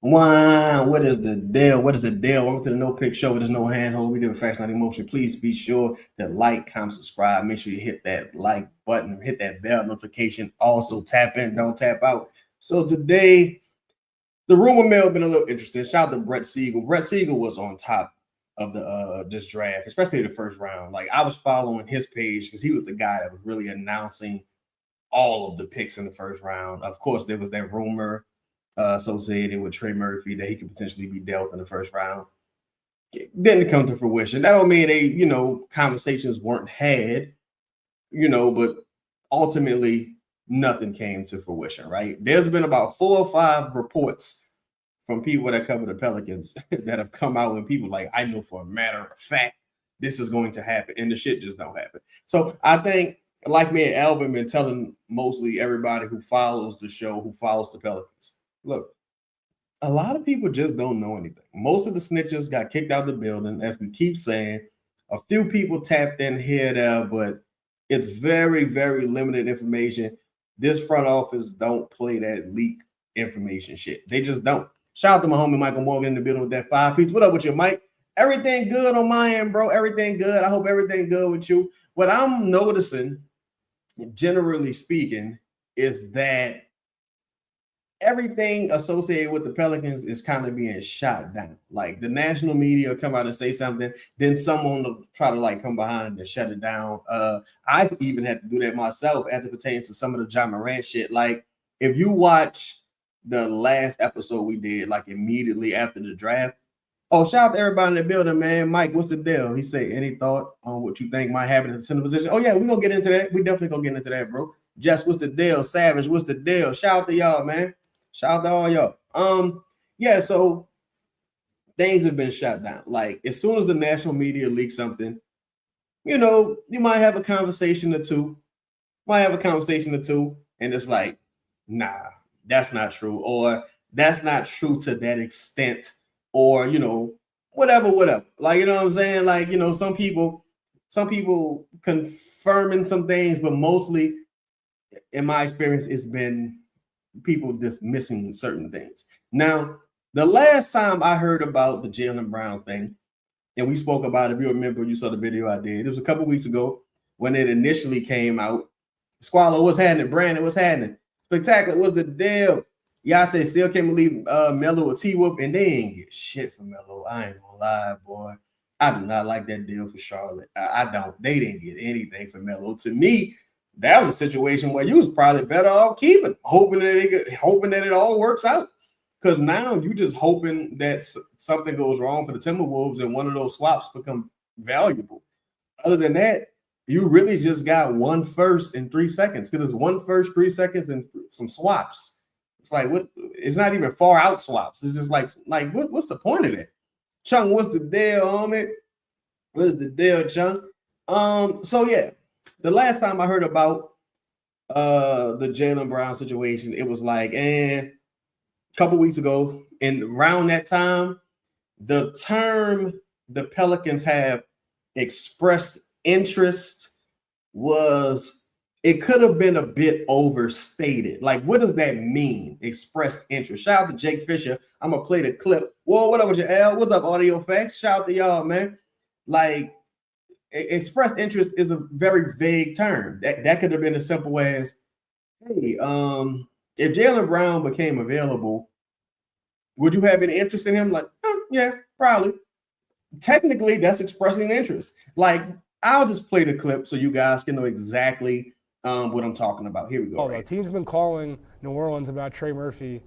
What is the deal? What is the deal? Welcome to the No Pick Show. There's no handhold. We do facts, not emotion. Please be sure to like, comment, subscribe. Make sure you hit that like button, hit that bell notification. Also, tap in, don't tap out. So today, the rumor mill has been a little interesting. Shout out to Brett Siegel. Brett Siegel was on top of the this draft, especially the first round. Like I was following his page because he was the guy that was really announcing all of the picks in the first round. Of course, there was that rumor associated with Trey Murphy that he could potentially be dealt in the first round. It didn't come to fruition. That don't mean conversations weren't had, but ultimately nothing came to fruition, right? There's been about 4 or 5 reports from people that cover the Pelicans that have come out and people like, I know for a matter of fact, this is going to happen. And the shit just don't happen. So I think, like me and Alvin been telling mostly everybody who follows the show, who follows the Pelicans, look, a lot of people just don't know anything. Most of the snitches got kicked out of the building, as we keep saying. A few people tapped in here there, but it's very, very limited information. This front office don't play that leak information shit. They just don't. Shout out to my homie Michael Morgan in the building with that 5 piece. What up with you, Mike? Everything good on my end, bro. Everything good. I hope everything good with you. What I'm noticing, generally speaking, is that everything associated with the Pelicans is kind of being shot down. Like the national media come out and say something, then someone will try to like come behind and shut it down. I even had to do that myself as it pertains to some of the John Morant shit. Like if you watch the last episode we did, like immediately after the draft. Oh, shout out to everybody in the building, man. Mike, what's the deal? He said, any thought on what you think might happen in the center position? Oh, yeah, we're going to get into that. We definitely going to get into that, bro. Jess, what's the deal? Savage, what's the deal? Shout out to y'all, man. Shout out to all y'all. Yeah, so things have been shut down. Like as soon as the national media leaks something, you might have a conversation or two. And it's like, nah, that's not true, or that's not true to that extent, or whatever. Like, you know what I'm saying? Like, some people confirming some things, but mostly, in my experience, it's been people dismissing certain things. Now, the last time I heard about the Jaylen Brown thing, and we spoke about it, if you remember, you saw the video I did. It was a couple weeks ago when it initially came out. Squallow, what's happening? Brandon, what's happening? Spectacular, what's the deal? Y'all say still can't believe Melo or T-Wolf, and they ain't get shit for Melo. I ain't gonna lie, boy. I do not like that deal for Charlotte. I don't. They didn't get anything for Melo. To me, that was a situation where you was probably better off keeping, hoping that it all works out. Because now you just hoping that something goes wrong for the Timberwolves and one of those swaps become valuable. Other than that, you really just got 1 first in 3 seconds, because it's 1 first, 3 seconds, and some swaps. It's like, what? It's not even far out swaps. It's just like what's the point of that? Chung, what's the deal, homie? What is the deal, Chung? So yeah, the last time I heard about the Jaylen Brown situation, it was like, a couple weeks ago, and around that time, the term the Pelicans have expressed interest it could have been a bit overstated. Like, what does that mean? Expressed interest. Shout out to Jake Fisher. I'm gonna play the clip. Whoa, what up with you, Al? What's up, Audio Facts? Shout out to y'all, man. Like, expressed interest is a very vague term. That could have been as simple as, hey, if Jaylen Brown became available, would you have any interest in him? Like, yeah, probably. Technically, that's expressing interest. Like, I'll just play the clip so you guys can know exactly what I'm talking about. Here we go. The team's been calling New Orleans about Trey Murphy.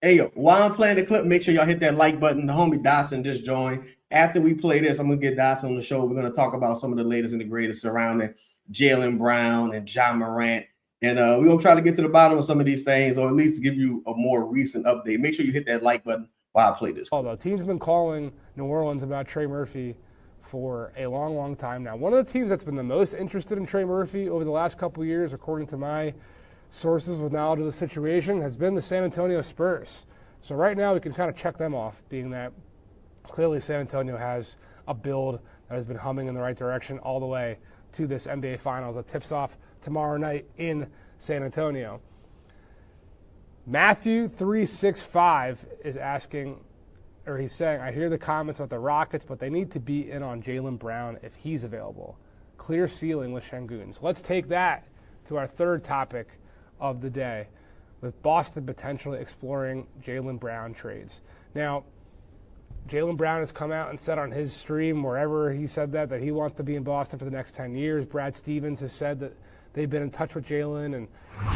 Hey, yo, while I'm playing the clip, make sure y'all hit that like button. The homie Dawson just joined. After we play this, I'm going to get Dawson on the show. We're going to talk about some of the latest and the greatest surrounding Jaylen Brown and John Morant. And we're going to try to get to the bottom of some of these things, or at least give you a more recent update. Make sure you hit that like button while I play this clip. The team's been calling New Orleans about Trey Murphy for a long, long time now. One of the teams that's been the most interested in Trey Murphy over the last couple of years, according to my sources with knowledge of the situation, has been the San Antonio Spurs. So right now we can kind of check them off, being that clearly San Antonio has a build that has been humming in the right direction all the way to this NBA Finals that tips off tomorrow night in San Antonio. Matthew365 is asking, or he's saying, I hear the comments about the Rockets, but they need to be in on Jaylen Brown if he's available. Clear ceiling with Şengün. So let's take that to our third topic of the day, with Boston potentially exploring Jaylen Brown trades. Now, Jaylen Brown has come out and said on his stream, wherever he said that he wants to be in Boston for the next 10 years. Brad Stevens has said that they've been in touch with Jaylen and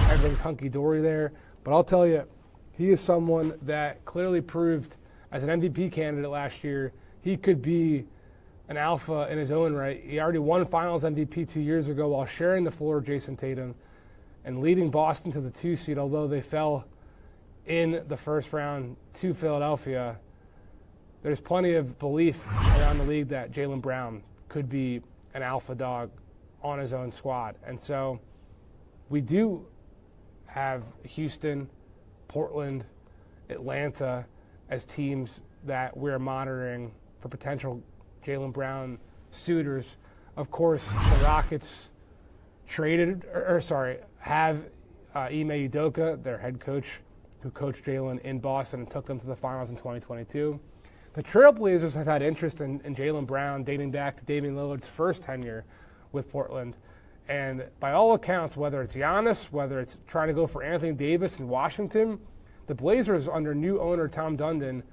everything's hunky-dory there. But I'll tell you, he is someone that clearly proved as an MVP candidate last year, he could be an alpha in his own right. He already won Finals MVP 2 years ago while sharing the floor with Jason Tatum and leading Boston to the 2 seed, although they fell in the first round to Philadelphia. There's plenty of belief around the league that Jaylen Brown could be an alpha dog on his own squad. And so we do have Houston, Portland, Atlanta as teams that we're monitoring for potential Jaylen Brown suitors. Of course, the Rockets have Ime Udoka, their head coach, who coached Jaylen in Boston and took them to the finals in 2022. The Trailblazers have had interest in Jaylen Brown dating back to Damian Lillard's first tenure with Portland. And by all accounts, whether it's Giannis, whether it's trying to go for Anthony Davis in Washington, the Blazers under new owner Tom Dundon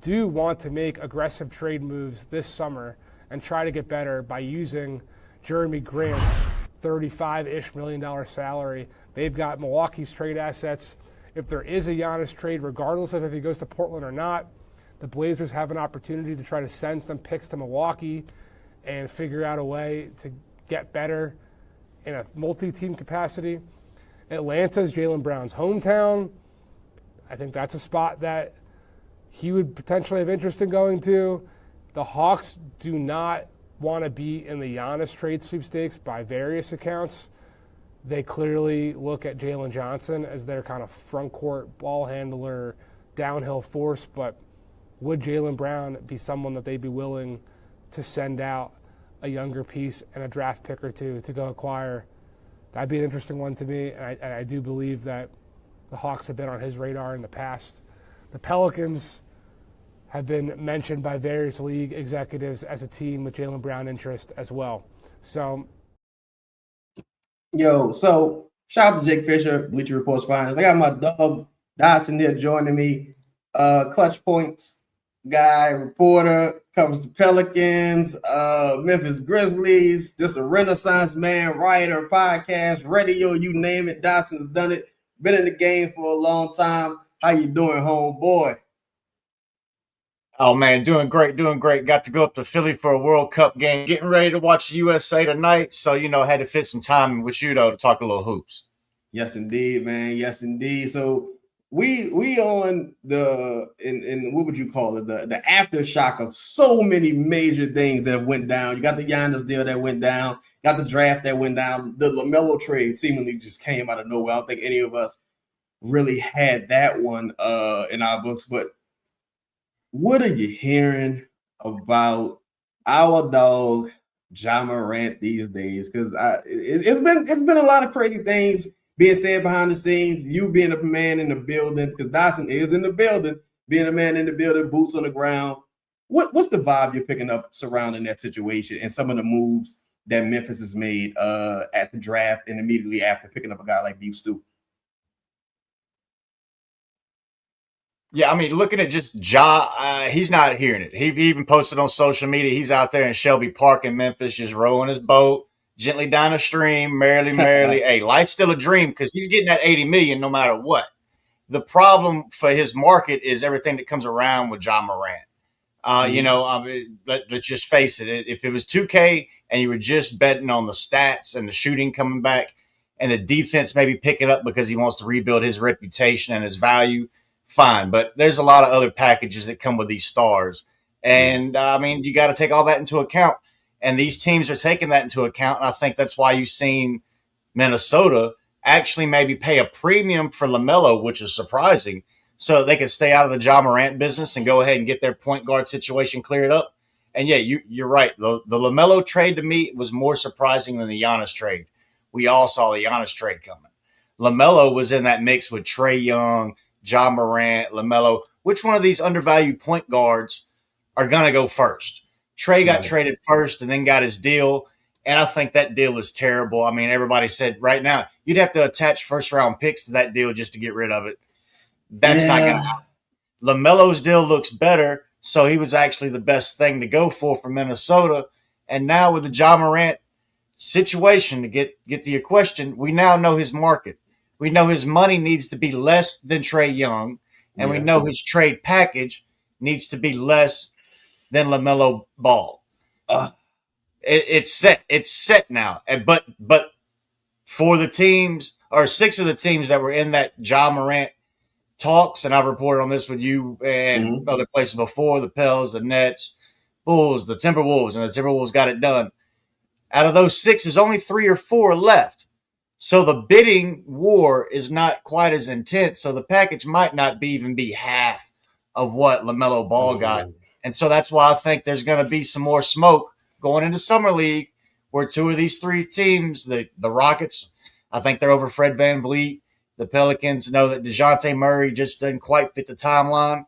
do want to make aggressive trade moves this summer and try to get better by using Jeremy Grant's $35-ish million salary. They've got Milwaukee's trade assets. If there is a Giannis trade, regardless of if he goes to Portland or not, the Blazers have an opportunity to try to send some picks to Milwaukee and figure out a way to get better in a multi-team capacity. Atlanta's Jaylen Brown's hometown. I think that's a spot that he would potentially have interest in going to. The Hawks do not want to be in the Giannis trade sweepstakes by various accounts. They clearly look at Jalen Johnson as their kind of front court ball handler, downhill force, but would Jaylen Brown be someone that they'd be willing to send out a younger piece and a draft pick or two to go acquire? That'd be an interesting one to me, and I do believe that the Hawks have been on his radar in the past. The Pelicans have been mentioned by various league executives as a team with Jaylen Brown interest as well. So, so shout out to Jake Fisher, Bleacher Report's finest. I got my dog Dawson here joining me. Clutch Points guy, reporter, covers the Pelicans, Memphis Grizzlies, just a Renaissance man, writer, podcast, radio, you name it. Dawson's done it. Been in the game for a long time. How you doing, homeboy? Oh, man, doing great. Got to go up to Philly for a World Cup game. Getting ready to watch the USA tonight. So, had to fit some time with you, though, to talk a little hoops. Yes, indeed, man. Yes, indeed. So we on the in what would you call it? The aftershock of so many major things that went down. You got the Giannis deal that went down, got the draft that went down, the LaMelo trade seemingly just came out of nowhere. I don't think any of us really had that one in our books. But what are you hearing about our dog Ja Morant these days? Because it's been a lot of crazy things being said behind the scenes, you being a man in the building, because Dawson is in the building, being a man in the building, boots on the ground. What's the vibe you're picking up surrounding that situation and some of the moves that Memphis has made at the draft and immediately after picking up a guy like Beef Stew? Yeah, I mean, looking at just Ja, he's not hearing it. He even posted on social media. He's out there in Shelby Park in Memphis just rowing his boat gently down the stream, merrily. Hey, life's still a dream because he's getting that $80 million no matter what. The problem for his market is everything that comes around with Ja Morant. Let's just face it. If it was 2K and you were just betting on the stats and the shooting coming back and the defense maybe picking up because he wants to rebuild his reputation and his value, fine. But there's a lot of other packages that come with these stars. And, you got to take all that into account. And these teams are taking that into account. And I think that's why you've seen Minnesota actually maybe pay a premium for LaMelo, which is surprising, so they can stay out of the Ja Morant business and go ahead and get their point guard situation cleared up. And, yeah, you're right. The LaMelo trade to me was more surprising than the Giannis trade. We all saw the Giannis trade coming. LaMelo was in that mix with Trae Young, Ja Morant, LaMelo. Which one of these undervalued point guards are going to go first? Trae got traded first and then got his deal, and I think that deal is terrible. I mean, everybody said right now you'd have to attach first-round picks to that deal just to get rid of it. That's not going to happen. LaMelo's deal looks better, so he was actually the best thing to go for Minnesota. And now with the Ja Morant situation, to get to your question, we now know his market. We know his money needs to be less than Trae Young, and we know his trade package needs to be less than LaMelo Ball. It's set. It's set now. But for the teams, or 6 of the teams that were in that Ja Morant talks, and I've reported on this with you and other places before, the Pels, the Nets, Bulls, the Timberwolves, and the Timberwolves got it done. Out of those 6, there's only 3 or 4 left. So the bidding war is not quite as intense. So the package might not even be half of what LaMelo Ball got. And so that's why I think there's going to be some more smoke going into Summer League, where 2 of these 3 teams, the Rockets, I think they're over Fred VanVleet. The Pelicans know that DeJounte Murray just doesn't quite fit the timeline.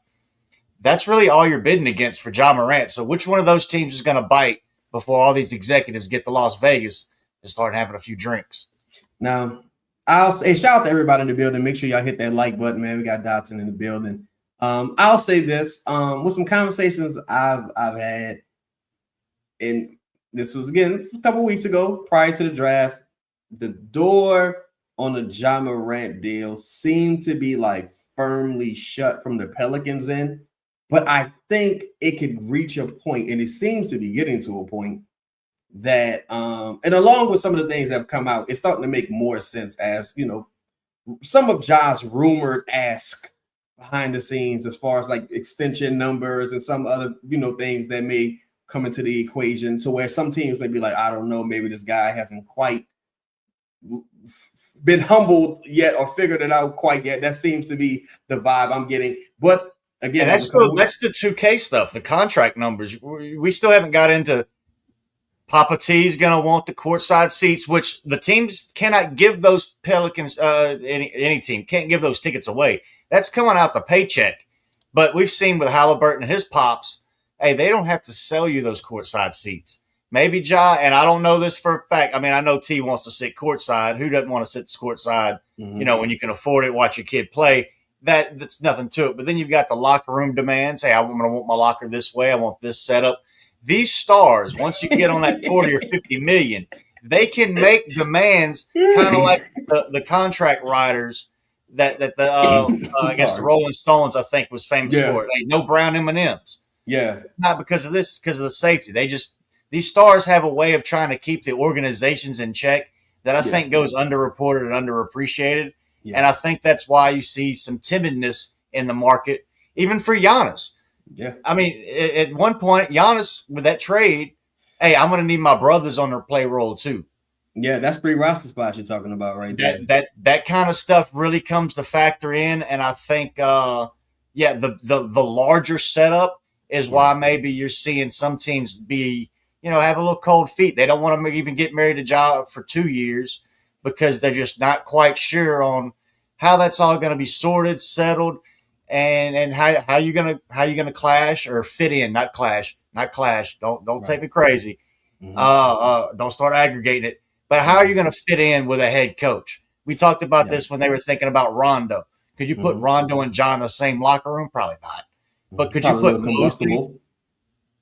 That's really all you're bidding against for Ja Morant. So which one of those teams is going to bite before all these executives get to Las Vegas and start having a few drinks? Now, I'll say shout out to everybody in the building. Make sure y'all hit that like button, man. We got Dawson in the building. I'll say this with some conversations I've had, and this was again a couple weeks ago prior to the draft. The door on the Ja Morant deal seemed to be like firmly shut from the Pelicans end, but I think it could reach a point, and it seems to be getting to a point that, and along with some of the things that have come out, it's starting to make more sense as, you know, some of Ja's rumored ask behind the scenes as far as like extension numbers and some other, you know, things that may come into the equation, to where some teams may be like, I don't know, maybe this guy hasn't quite been humbled yet or figured it out quite yet. That seems to be the vibe I'm getting. But again, that's the 2K stuff, the contract numbers. We still haven't got into Papa T's going to want the courtside seats, which the teams cannot give those Pelicans, any team can't give those tickets away. That's coming out the paycheck. But we've seen with Halliburton and his pops, hey, they don't have to sell you those courtside seats. Maybe Ja, and I don't know this for a fact. I mean, I know T wants to sit courtside. Who doesn't want to sit courtside, you know, when you can afford it, watch your kid play? That's nothing to it. But then you've got the locker room demands. Hey, I'm going to want my locker this way. I want this setup. These stars, once you get on that 40 or 50 million, they can make demands kind of like the contract writers that I guess the Rolling Stones, I think, was famous for it. Like, no brown M&Ms. Yeah. Not because of this, because of the safety. These stars have a way of trying to keep the organizations in check that I think goes underreported and underappreciated. Yeah. And I think that's why you see some timidness in the market, even for Giannis. Yeah. I mean, at one point, Giannis, with that trade, hey, I'm going to need my brothers on their play role too. Yeah, that's pretty roster spot you're talking about right there. That kind of stuff really comes to factor in. And I think, the larger setup is why maybe you're seeing some teams be, you know, have a little cold feet. They don't want to even get married to Ja for 2 years because they're just not quite sure on how that's all going to be sorted, settled, and how you gonna clash or fit in, not clash. Don't take me crazy. Don't start aggregating it. But how are you going to fit in with a head coach? We talked about this when they were thinking about Rondo. Could you put Rondo and Ja in the same locker room? Probably not. But could you put Mosley?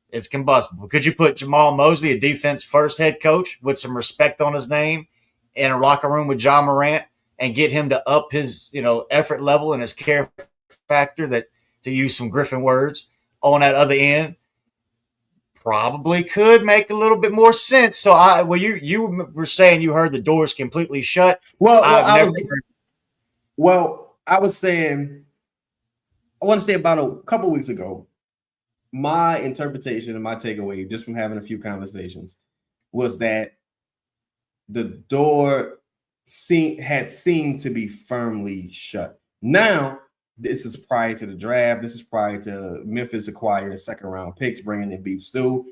It's combustible. Could you put Jamal Mosley, a defense first head coach with some respect on his name, in a locker room with Ja Morant and get him to up his, you know, effort level and his care factor, that, to use some Griffin words, on that other end? Probably could make a little bit more sense. So you were saying you heard the doors completely shut. I was saying, I want to say about a couple weeks ago, my interpretation and my takeaway just from having a few conversations was that the door had seemed to be firmly shut. Now, this is prior to the draft. This is prior to Memphis acquiring second-round picks, bringing in Beef Stew,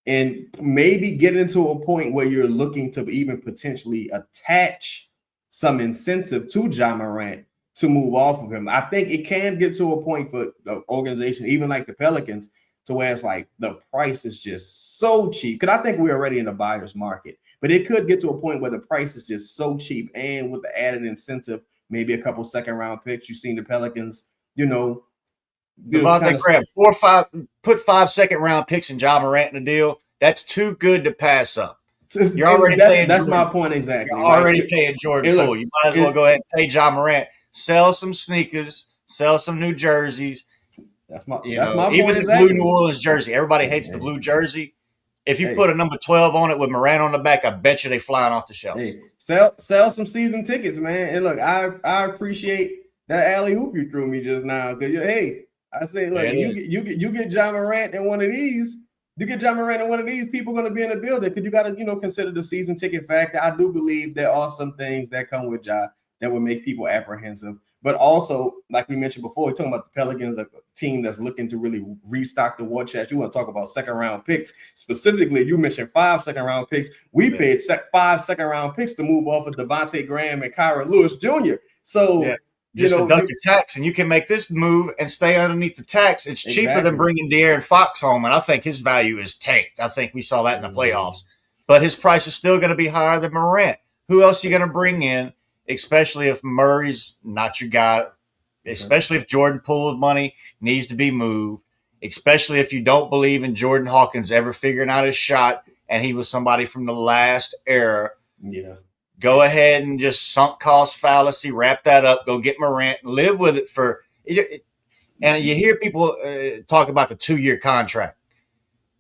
and maybe getting to a point where you're looking to even potentially attach some incentive to Ja Morant to move off of him. I think it can get to a point for the organization, even like the Pelicans, to where it's like the price is just so cheap. Because I think we're already in a buyer's market, but it could get to a point where the price is just so cheap, and with the added incentive, maybe a couple second-round picks. You've seen the Pelicans, Devontae Graham, 4 or 5, put 5 second-round picks in Ja Morant in the deal. That's too good to pass up. You're already paying. That's my point exactly. You're already paying Jordan Poole. You might as well go ahead and pay Ja Morant. Sell some sneakers. Sell some new jerseys. That's my even point. Even the exactly. blue New Orleans jersey. Everybody hates the blue jersey. If you put a number 12 on it with Morant on the back, I bet you they flying off the shelf. Hey, sell some season tickets, man. And look, I appreciate that alley hoop you threw me just now. Because I say, look, you get Ja Morant in one of these. You get Ja Morant in one of these, people are going to be in the building because you got to, consider the season ticket factor. I do believe there are some things that come with Ja that would make people apprehensive. But also, like we mentioned before, we're talking about the Pelicans, a team that's looking to really restock the war chest. You want to talk about second-round picks. Specifically, you mentioned 5 second-round picks. We paid 5 second-round picks to move off of Devontae Graham and Kyrie Lewis Jr. So, just deduct the tax, and you can make this move and stay underneath the tax. It's cheaper than bringing De'Aaron Fox home, and I think his value is tanked. I think we saw that in the playoffs. But his price is still going to be higher than Morant. Who else are you going to bring in, especially if Murray's not your guy, especially if Jordan Poole's money needs to be moved, especially if you don't believe in Jordan Hawkins ever figuring out his shot and he was somebody from the last era. Yeah. Go ahead and just sunk cost fallacy, wrap that up, go get Morant, live with it for – and you hear people talk about the 2-year contract.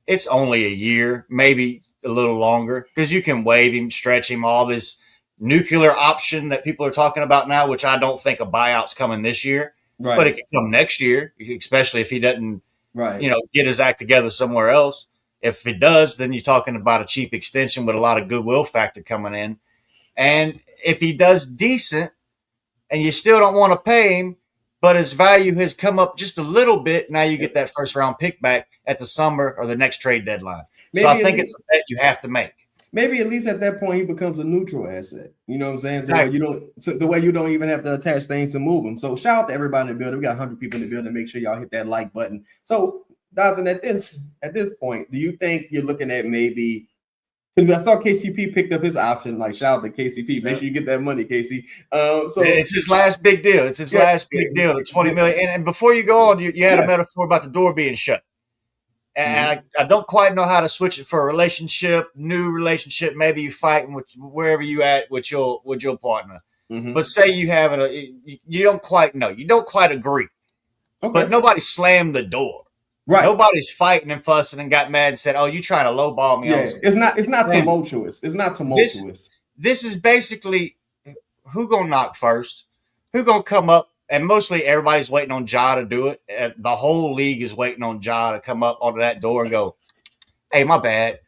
It's only a year, maybe a little longer, because you can waive him, stretch him, all this nuclear option that people are talking about now, which I don't think a buyout's coming this year. Right. But it can come next year, especially if he doesn't get his act together somewhere else. If it does, then you're talking about a cheap extension with a lot of goodwill factor coming in. And if he does decent and you still don't want to pay him, but his value has come up just a little bit, now you get that first-round pick back at the summer or the next trade deadline. Maybe so I think it's a bet you have to make. Maybe at least at that point he becomes a neutral asset. You know what I'm saying? The way you don't even have to attach things to move them. So shout out to everybody in the building. We got 100 people in the building. Make sure y'all hit that like button. So Dawson, at this point, do you think you're looking at maybe? Because I saw KCP picked up his option. Like, shout out to KCP. Make sure you get that money, KC. So it's his last big deal. It's his last big deal. The $20 million. And before you go on, you had a metaphor about the door being shut. And I don't quite know how to switch it for a relationship, new relationship. Maybe you fighting with wherever you at with your partner. Mm-hmm. But say you have you don't quite know. You don't quite agree. Okay. But nobody slammed the door. Right. Nobody's fighting and fussing and got mad and said, "Oh, you trying to lowball me?" Yeah, it's not tumultuous. It's not tumultuous. This is basically who gonna knock first, who gonna come up, and mostly everybody's waiting on Ja to do it. The whole league is waiting on Ja to come up onto that door and go, "Hey, my bad.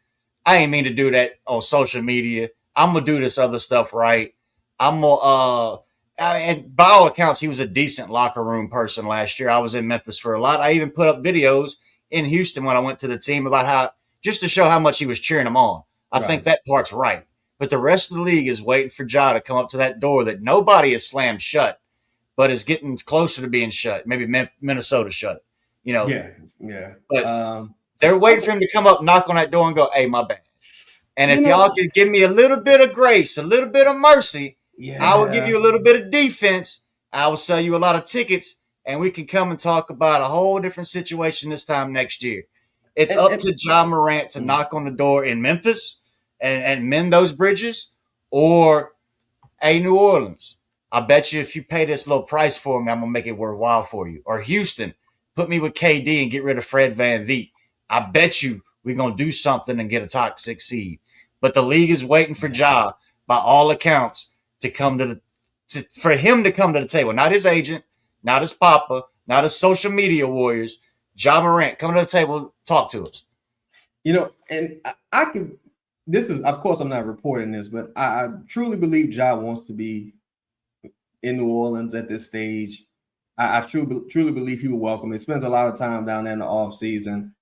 I ain't mean to do that on social media. I'm gonna do this other stuff right. I'm gonna." And by all accounts, he was a decent locker room person last year. I was in Memphis for a lot. I even put up videos in Houston when I went to the team about how, just to show how much he was cheering them on. I think that part's right. But the rest of the league is waiting for Ja to come up to that door that nobody has slammed shut, but is getting closer to being shut. Maybe Minnesota shut it. Yeah. But they're waiting for him to come up, knock on that door, and go, "Hey, my bad." And if y'all can give me a little bit of grace, a little bit of mercy, I will give you a little bit of defense. I will sell you a lot of tickets, and we can come and talk about a whole different situation this time next year. It's up to Ja Morant to knock on the door in Memphis and mend those bridges, or New Orleans. I bet you if you pay this little price for me, I'm going to make it worthwhile for you. Or Houston, put me with KD and get rid of Fred VanVleet. I bet you we're going to do something and get a top 6 seed. But the league is waiting for Ja, by all accounts, for him to come to the table. Not his agent, not his papa, not his social media warriors. Ja Morant, come to the table, talk to us. And I can. This is, of course, I'm not reporting this, but I truly believe Ja wants to be in New Orleans at this stage. I truly believe he will welcome. He spends a lot of time down there in the offseason.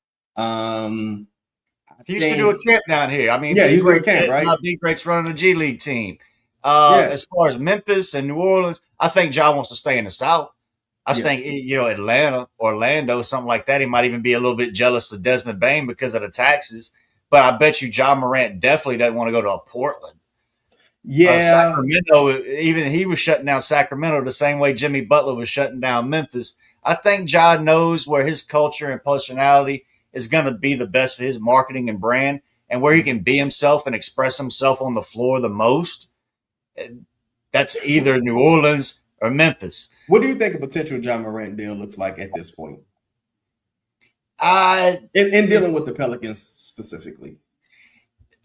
He used to do a camp down here. I mean, he's doing a camp, right? B Greg's running a G League team. Yeah. As far as Memphis and New Orleans, I think Ja wants to stay in the South. I Yeah. think, Atlanta, Orlando, something like that. He might even be a little bit jealous of Desmond Bain because of the taxes. But I bet you Ja Morant definitely doesn't want to go to a Portland. Yeah. Sacramento, even he was shutting down Sacramento the same way Jimmy Butler was shutting down Memphis. I think Ja knows where his culture and personality is going to be the best for his marketing and brand, and where he can be himself and express himself on the floor the most. That's either New Orleans or Memphis. What do you think a potential Ja Morant deal looks like at this point? I In dealing with the Pelicans specifically.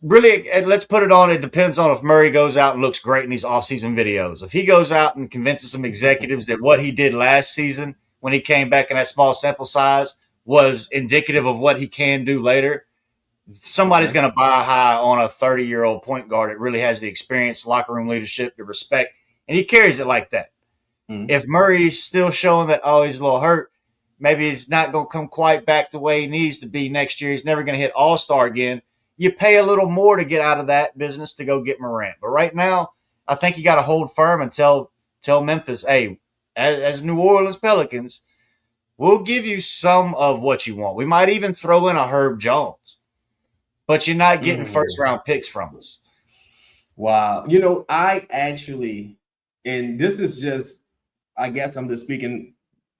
really, let's put it on. It depends on if Murray goes out and looks great in these offseason videos. If he goes out and convinces some executives that what he did last season when he came back in that small sample size was indicative of what he can do later, somebody's going to buy high on a 30-year-old point guard that really has the experience, locker room leadership, the respect, and he carries it like that. Mm-hmm. If Murray's still showing that, he's a little hurt, maybe he's not going to come quite back the way he needs to be next year. He's never going to hit all-star again. You pay a little more to get out of that business to go get Morant. But right now, I think you got to hold firm and tell Memphis, hey, as New Orleans Pelicans, we'll give you some of what you want. We might even throw in a Herb Jones. But you're not getting first-round picks from us. Wow. I actually, and this is just, I guess I'm just speaking,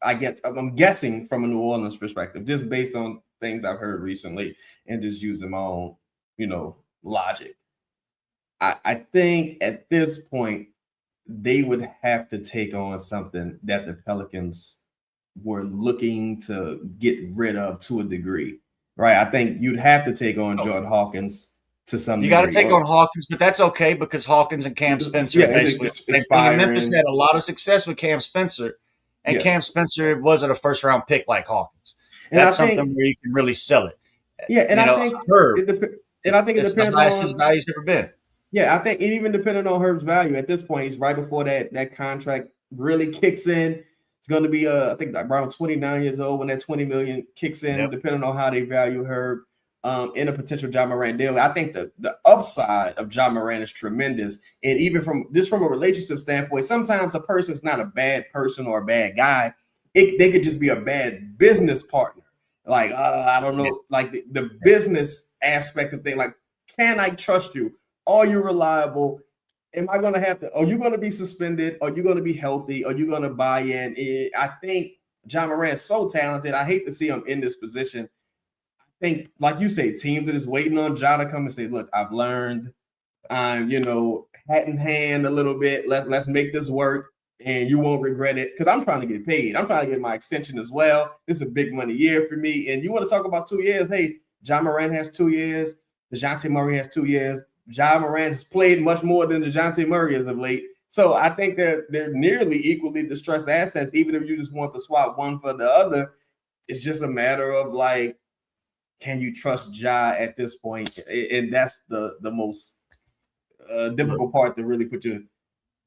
I'm guessing from a New Orleans perspective, just based on things I've heard recently and just using my own, logic. I think at this point, they would have to take on something that the Pelicans were looking to get rid of to a degree. Right, I think you'd have to take on Jordan Hawkins to some degree. You got to take on Hawkins, but that's okay because Hawkins and Cam Spencer basically Memphis had a lot of success with Cam Spencer, and Cam Spencer wasn't a first-round pick like Hawkins. That's something where you can really sell it. Yeah, and I think it depends the highest on his value's ever been. Yeah, I think it even depending on Herb's value at this point. He's right before that contract really kicks in. It's going to be, I think, around 29 years old when that $20 million kicks in, depending on how they value Herb in a potential Ja Morant deal. I think the upside of Ja Morant is tremendous. And even from a relationship standpoint, sometimes a person's not a bad person or a bad guy. They could just be a bad business partner. Like, I don't know, like the business aspect of things. Like, can I trust you? Are you reliable? Am I going to have to? Are you going to be suspended? Are you going to be healthy? Are you going to buy in? I think Ja Morant's so talented. I hate to see him in this position. I think, like you say, teams that is waiting on Ja to come and say, "Look, I've learned. I'm, hat in hand a little bit. Let's make this work, and you won't regret it." Because I'm trying to get paid. I'm trying to get my extension as well. This is a big money year for me. And you want to talk about 2 years? Hey, Ja Morant has 2 years. DeJounte Murray has 2 years. Ja Morant has played much more than DeJounte Murray as of late. So I think they're nearly equally distressed assets, even if you just want to swap one for the other. It's just a matter of, like, can you trust Ja at this point? And that's the most difficult part to really put your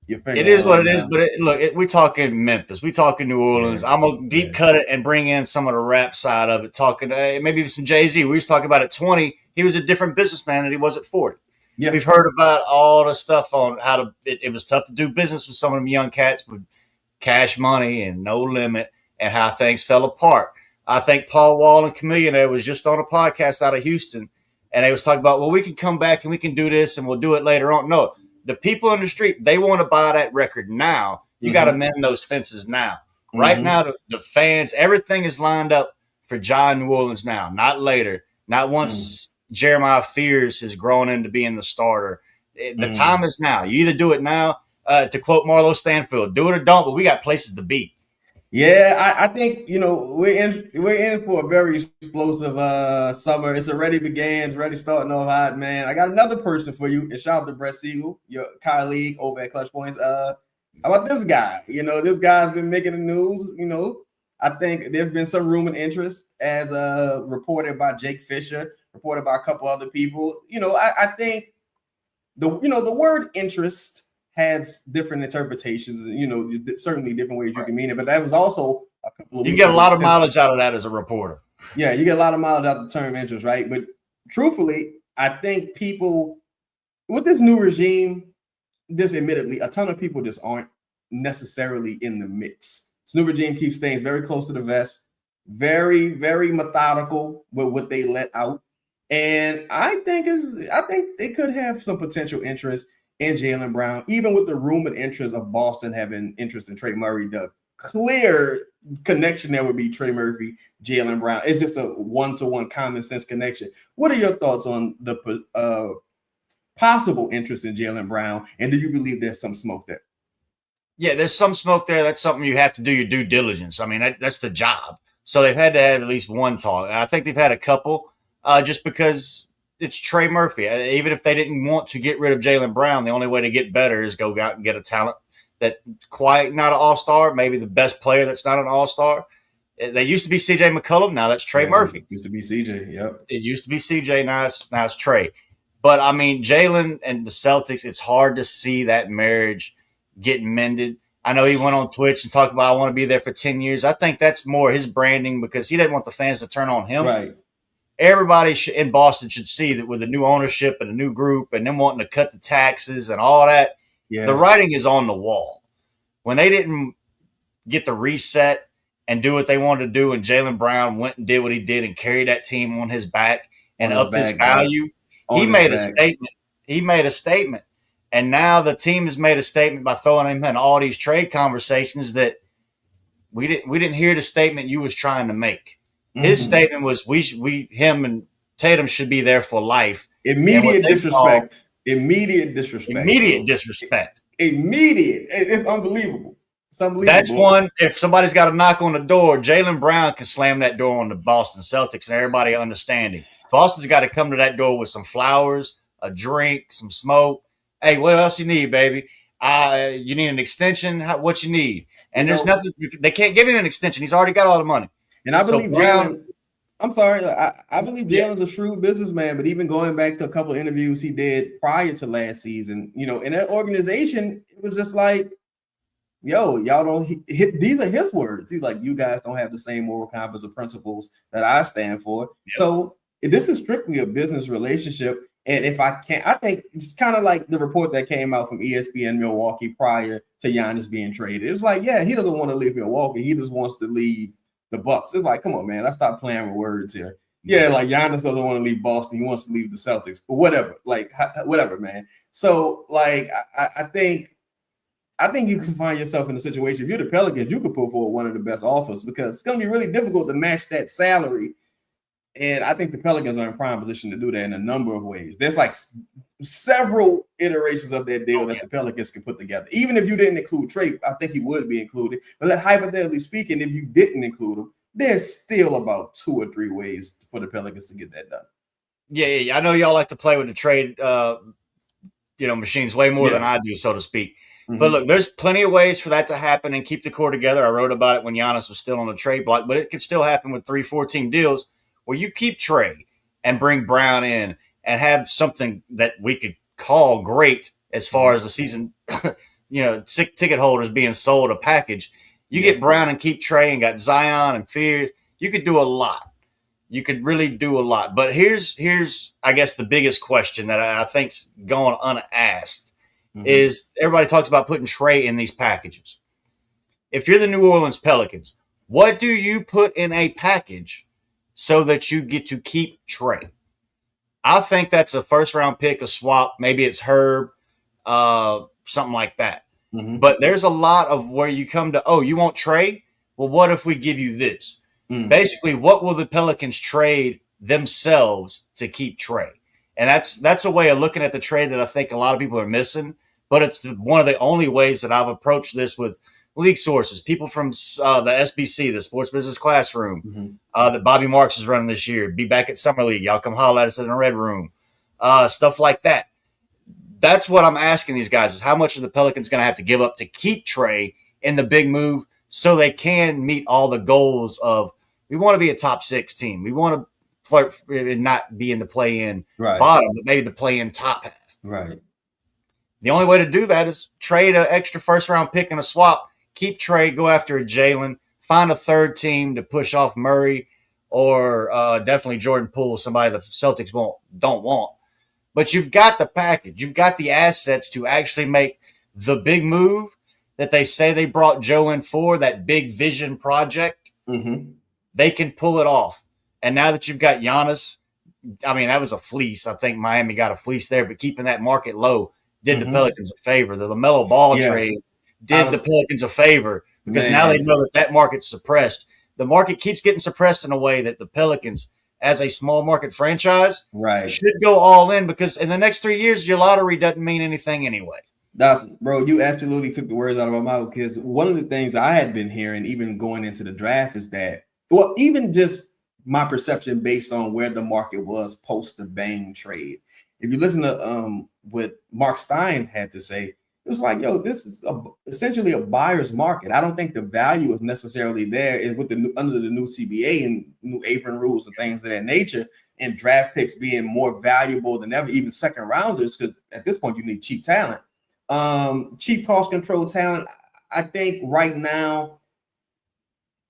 finger on. It is what it is, but we're talking Memphis. We're talking New Orleans. I'm going to deep cut it and bring in some of the rap side of it, talking maybe some Jay-Z. We was talking about at 20, he was a different businessman than he was at 40. Yeah. We've heard about all the stuff on how it was tough to do business with some of them young cats with cash money and no limit and how things fell apart. I think Paul Wall and Chameleon was just on a podcast out of Houston, and they was talking about, well, we can come back and we can do this and we'll do it later on. No, the people on the street, they want to buy that record now. You got to mend those fences now. Right now, the fans, everything is lined up for Ja New Orleans now, not later, not once Jeremiah Fears has grown into being the starter. The time is now. You either do it now, to quote Marlo Stanfield, do it or don't, but we got places to be. Yeah, I think, we're in for a very explosive summer. It's already began. It's already starting off hot, man. I got another person for you. And shout out to Brett Siegel, your colleague over at Clutch Points. How about this guy? This guy's been making the news. I think there's been some room and interest as reported by Jake Fisher, reported by a couple other people. I think the word interest has different interpretations, certainly different ways you can mean it, but that was also a couple of. You get a lot of mileage out of that as a reporter. Yeah, you get a lot of mileage out of the term interest, right? But truthfully, I think people with this new regime, this admittedly, a ton of people just aren't necessarily in the mix. This new regime keeps staying very close to the vest, very, very methodical with what they let out. And I think they could have some potential interest in Jaylen Brown, even with the rumored interest of Boston having interest in Trey Murray. The clear connection there would be Trey Murphy, Jaylen Brown. It's just a one-to-one common sense connection. What are your thoughts on the possible interest in Jaylen Brown, and do you believe there's some smoke there? Yeah, there's some smoke there. That's something you have to do your due diligence. I mean, that's the job. So they've had to have at least one talk. I think they've had a couple just because it's Trey Murphy. Even if they didn't want to get rid of Jaylen Brown, the only way to get better is go out and get a talent that quite not an all-star, maybe the best player that's not an all-star. They used to be C.J. McCollum. Now that's Trey Murphy. It used to be C.J., yep. It used to be C.J., now it's Trey. But, I mean, Jaylen and the Celtics, it's hard to see that marriage getting mended. I know he went on Twitch and talked about, I want to be there for 10 years. I think that's more his branding because he doesn't want the fans to turn on him. Right. Everybody in Boston should see that with the new ownership and a new group and them wanting to cut the taxes and all that, the writing is on the wall. When they didn't get the reset and do what they wanted to do, and Jaylen Brown went and did what he did and carried that team on his back and upped his value, he made a statement. He made a statement. And now the team has made a statement by throwing him in all these trade conversations that we didn't hear the statement you was trying to make. His statement was him and Tatum should be there for life. Immediate disrespect. Immediate. It's unbelievable. It's unbelievable. That's one. If somebody's got a knock on the door, Jaylen Brown can slam that door on the Boston Celtics and everybody understanding. Boston's got to come to that door with some flowers, a drink, some smoke. Hey, what else you need, baby? You need an extension? What you need? And there's nothing. They can't give him an extension. He's already got all the money. And I believe Jaylen. I'm sorry. I believe Jaylen's a shrewd businessman, but even going back to a couple of interviews he did prior to last season, in that organization, it was just like, yo, y'all don't these are his words. He's like, you guys don't have the same moral compass or principles that I stand for. Yep. So this is strictly a business relationship. And if I think it's kind of like the report that came out from ESPN Milwaukee prior to Giannis being traded. It was like, yeah, he doesn't want to leave Milwaukee. He just wants to leave the Bucks. It's like, come on, man, let's stop playing with words here. Yeah, like Giannis doesn't want to leave Boston. He wants to leave the Celtics, but whatever, whatever, man. So, like, I think you can find yourself in a situation. If you're the Pelicans, you could put forward one of the best offers because it's going to be really difficult to match that salary. And I think the Pelicans are in prime position to do that in a number of ways. There's like several iterations of that deal that the Pelicans can put together. Even if you didn't include Trey, I think he would be included. But hypothetically speaking, if you didn't include him, there's still about 2 or 3 ways for the Pelicans to get that done. Yeah. I know y'all like to play with the trade, machines way more than I do, so to speak. Mm-hmm. But look, there's plenty of ways for that to happen and keep the core together. I wrote about it when Giannis was still on the trade block, but it could still happen with 3-4 team deals where you keep Trey and bring Brown in and have something that we could call great as far as the season, ticket holders being sold a package. You get Brown and keep Trey and got Zion and Fears. You could do a lot. You could really do a lot. But here's I guess, the biggest question that I think's going unasked is everybody talks about putting Trey in these packages. If you're the New Orleans Pelicans, what do you put in a package so that you get to keep Trey? I think that's a first-round pick, a swap. Maybe it's Herb, something like that. Mm-hmm. But there's a lot of where you come to, you want Trey? Well, what if we give you this? Basically, what will the Pelicans trade themselves to keep Trey? And that's a way of looking at the trade that I think a lot of people are missing. But it's one of the only ways that I've approached this with league sources, people from the SBC, the Sports Business Classroom, that Bobby Marks is running this year. Be back at Summer League. Y'all come holler at us in the Red Room. Stuff like that. That's what I'm asking these guys is how much are the Pelicans going to have to give up to keep Trey in the big move so they can meet all the goals of we want to be a top 6 team. We want to flirt and not be in the play-in bottom, but maybe the play-in top half. Right. The only way to do that is trade an extra first-round pick and a swap. Keep Trey, go after a Jaylen, find a third team to push off Murray or definitely Jordan Poole, somebody the Celtics don't want. But you've got the package. You've got the assets to actually make the big move that they say they brought Joe in for, that big vision project. Mm-hmm. They can pull it off. And now that you've got Giannis, I mean, that was a fleece. I think Miami got a fleece there, but keeping that market low did the Pelicans a favor. The LaMelo Ball trade did the Pelicans a favor because now they know that market's suppressed. The market keeps getting suppressed in a way that the Pelicans, as a small market franchise, should go all in, because in the next 3 years, your lottery doesn't mean anything anyway. Dawson, bro, you absolutely took the words out of my mouth, because one of the things I had been hearing, even going into the draft, is that, well, even just my perception based on where the market was post the Bane trade. If you listen to what Mark Stein had to say, it was like, yo, this is essentially a buyer's market. I don't think the value is necessarily there with under the new CBA and new apron rules and things of that nature, and draft picks being more valuable than ever, even second rounders, because at this point you need cheap talent. Cheap cost control talent. I think right now,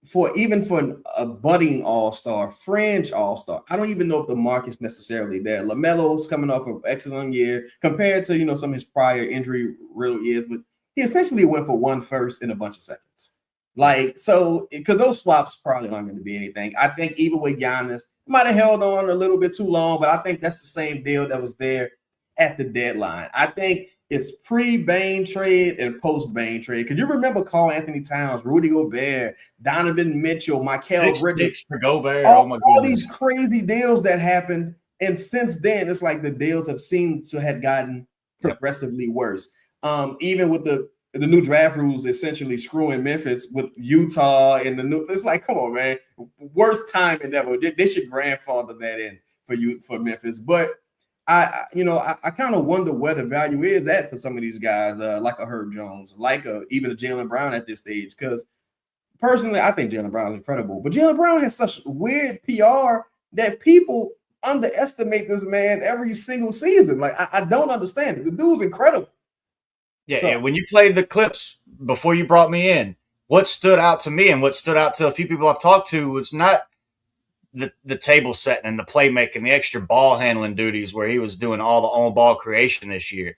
for a budding all-star, fringe all-star, I don't even know if the market's necessarily there. LaMelo's coming off an excellent year compared to some of his prior injury-riddled years, but he essentially went for 1 first in a bunch of seconds. Like, so, because those swaps probably aren't going to be anything. I think even with Giannis, might have held on a little bit too long, but I think that's the same deal that was there at the deadline. I think it's pre-Bane trade and post-Bane trade. Because you remember Karl Anthony Towns, Rudy Gobert, Donovan Mitchell, Mikal Bridges, all these crazy deals that happened. And since then, it's like the deals have seemed to have gotten progressively worse. Even with the new draft rules essentially screwing Memphis with Utah and it's like, come on, man, worst time ever. They should grandfather that in for Memphis. But I kind of wonder where the value is at for some of these guys, like a Herb Jones, like even a Jaylen Brown at this stage. Because personally, I think Jaylen Brown is incredible, but Jaylen Brown has such weird PR that people underestimate this man every single season. Like, I don't understand it. The dude's incredible. Yeah, so, and when you played the clips before you brought me in, what stood out to me and what stood out to a few people I've talked to was not the table setting and the playmaking, the extra ball handling duties where he was doing all the on ball creation this year.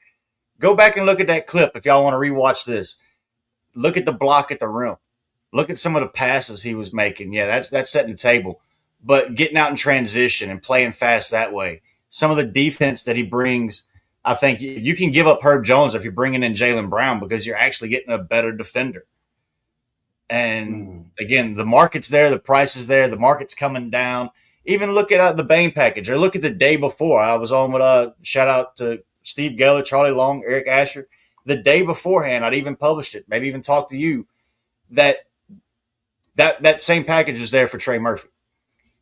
Go back and look at that clip if y'all want to rewatch this. Look at the block at the rim. Look at some of the passes he was making. Yeah, that's setting the table. But getting out in transition and playing fast that way. Some of the defense that he brings, I think you can give up Herb Jones if you're bringing in Jaylen Brown because you're actually getting a better defender. And again, the market's there, the price is there, the market's coming down. Even look at the Bane package, or look at the day before. I was on with shout out to Steve Geller, Charlie Long, Eric Asher. The day beforehand, I'd even published it, maybe even talked to you, that same package is there for Trey Murphy.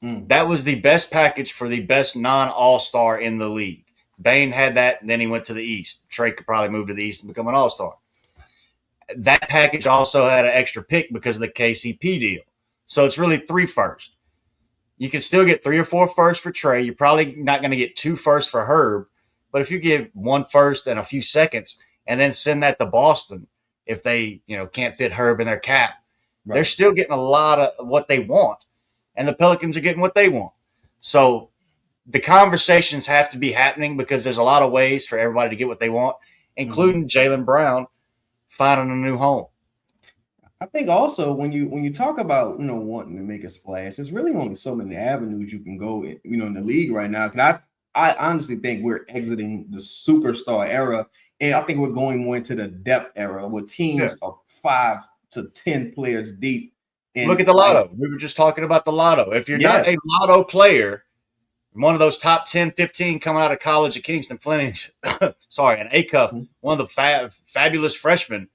That was the best package for the best non-all-star in the league. Bane had that, and then he went to the East. Trey could probably move to the East and become an all-star. That package also had an extra pick because of the KCP deal. So it's really 3 firsts. You can still get 3 or 4 firsts for Trey. You're probably not going to get 2 firsts for Herb. But if you give 1 first and a few seconds and then send that to Boston, if they can't fit Herb in their cap, they're still getting a lot of what they want. And the Pelicans are getting what they want. So the conversations have to be happening because there's a lot of ways for everybody to get what they want, including Jaylen Brown finding a new home. I think also when you talk about wanting to make a splash, there's really only so many avenues you can go in, in the league right now. Because I honestly think we're exiting the superstar era, and I think we're going more into the depth era where teams are 5 to 10 players deep. And look at the lotto. We were just talking about the lotto. If you're not a lotto player, one of those top 10, 15 coming out of college at Kingston Fleming, an A-Cup, one of the fabulous freshmen,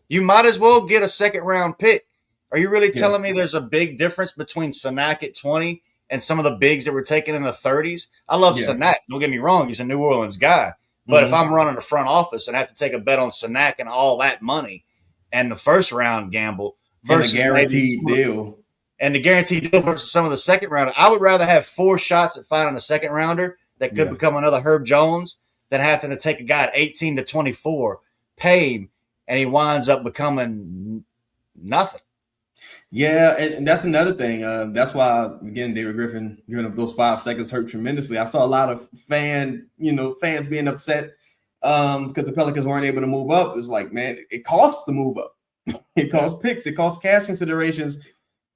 you might as well get a second-round pick. Are you really telling me there's a big difference between Sanak at 20 and some of the bigs that were taken in the 30s? I love Sanak. Don't get me wrong. He's a New Orleans guy. But if I'm running the front office and have to take a bet on Sanak and all that money and the first-round gamble versus and the guaranteed deal – and the guaranteed deal versus some of the second rounder, I would rather have 4 shots at finding a second rounder that could become another Herb Jones than having to take a guy at 18 to 24, pay him, and he winds up becoming nothing. Yeah, and that's another thing. That's why, again, David Griffin giving up those 5 seconds hurt tremendously. I saw a lot of fans being upset because the Pelicans weren't able to move up. It's like, man, it costs to move up. It costs picks. It costs cash considerations.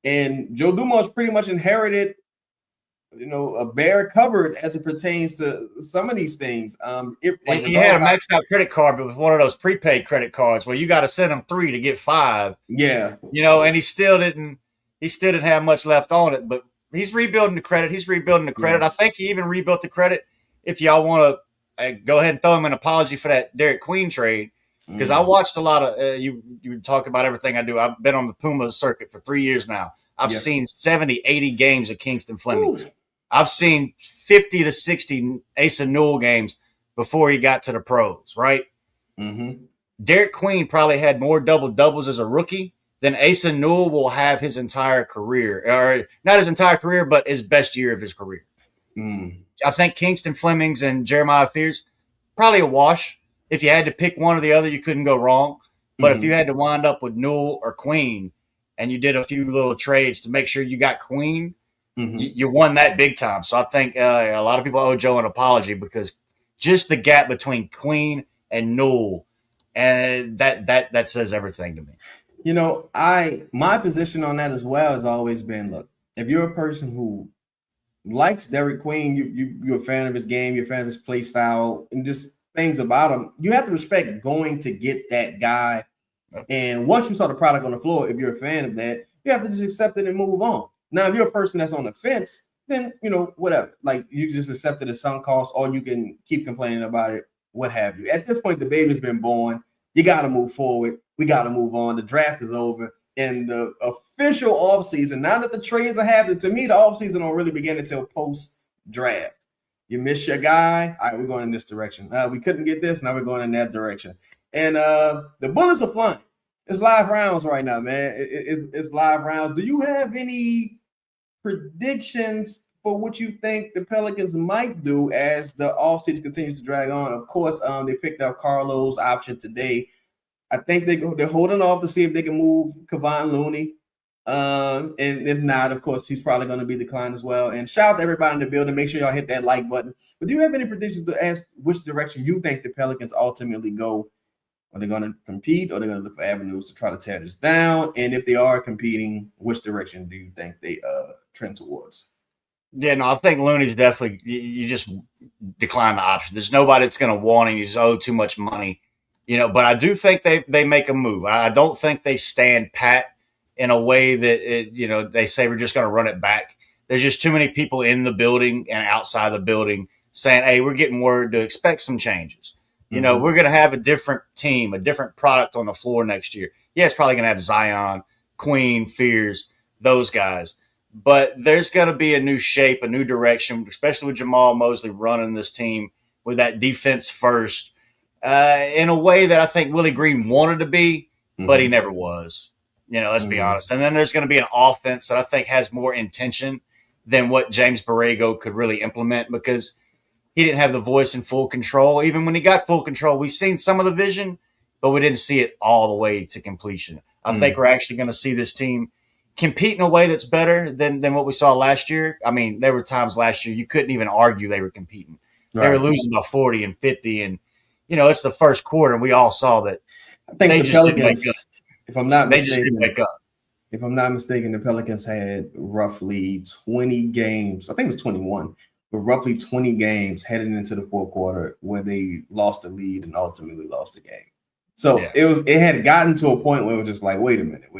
And Joe Dumars pretty much inherited, a bare cupboard as it pertains to some of these things. He had a maxed out credit card, but with one of those prepaid credit cards where you got to send him 3 to get 5. Yeah, and he still didn't have much left on it. But he's rebuilding the credit. Yeah. I think he even rebuilt the credit. If y'all want to go ahead and throw him an apology for that Derek Queen trade, because I watched a lot of you talk about everything I do. I've been on the Puma circuit for 3 years now. I've seen 70, 80 games of Kingston Flemings. I've seen 50 to 60 Asa Newell games before he got to the pros, right? Mm-hmm. Derek Queen probably had more double-doubles as a rookie than Asa Newell will have his entire career. Or not his entire career, but his best year of his career. I think Kingston Flemings and Jeremiah Fears, probably a wash. If you had to pick one or the other, you couldn't go wrong. But if you had to wind up with Newell or Queen and you did a few little trades to make sure you got Queen, you won that big time. So I think a lot of people owe Joe an apology because just the gap between Queen and Newell, and that says everything to me. My position on that as well has always been, look, if you're a person who likes Derek Queen, you're a fan of his game, you're a fan of his play style, and just things about him, you have to respect going to get that guy. And once you saw the product on the floor, if you're a fan of that, you have to just accept it and move on. Now, if you're a person that's on the fence, then, whatever. Like, you just accept it as sunk cost, or you can keep complaining about it, what have you. At this point, the baby's been born. You got to move forward. We got to move on. The draft is over. And the official offseason, now that the trades are happening, to me, the offseason don't really begin until post-draft. You miss your guy. All right, we're going in this direction. We couldn't get this. Now we're going in that direction. And the bullets are flying. It's live rounds right now, man. It's live rounds. Do you have any predictions for what you think the Pelicans might do as the offseason continues to drag on? Of course, they picked up Carlo's option today. I think they're holding off to see if they can move Kevon Looney. And if not, of course, he's probably going to be declined as well. And shout out to everybody in the building. Make sure y'all hit that like button. But do you have any predictions to ask which direction you think the Pelicans ultimately go? Are they going to compete, or are they going to look for avenues to try to tear this down? And if they are competing, which direction do you think they trend towards? Yeah, no, I think Looney's definitely – you just decline the option. There's nobody that's going to want him. He's owed too much money. But I do think they make a move. I don't think they stand pat in a way that, they say we're just going to run it back. There's just too many people in the building and outside the building saying, hey, we're getting word to expect some changes. We're going to have a different team, a different product on the floor next year. Yeah, it's probably going to have Zion, Queen, Fears, those guys. But there's going to be a new shape, a new direction, especially with Jamal Mosley running this team with that defense first in a way that I think Willie Green wanted to be, but he never was. Let's be honest. And then there's going to be an offense that I think has more intention than what James Borrego could really implement because he didn't have the voice in full control. Even when he got full control, we've seen some of the vision, but we didn't see it all the way to completion. I think we're actually going to see this team compete in a way that's better than what we saw last year. I mean, there were times last year you couldn't even argue they were competing. Right. They were losing by 40 and 50, and it's the first quarter, and we all saw that. I think the Pelicans, if I'm not mistaken, the Pelicans had roughly 20 games. I think it was 21. But roughly 20 games heading into the fourth quarter where they lost the lead and ultimately lost the game. So it had gotten to a point where it was just like, wait a minute.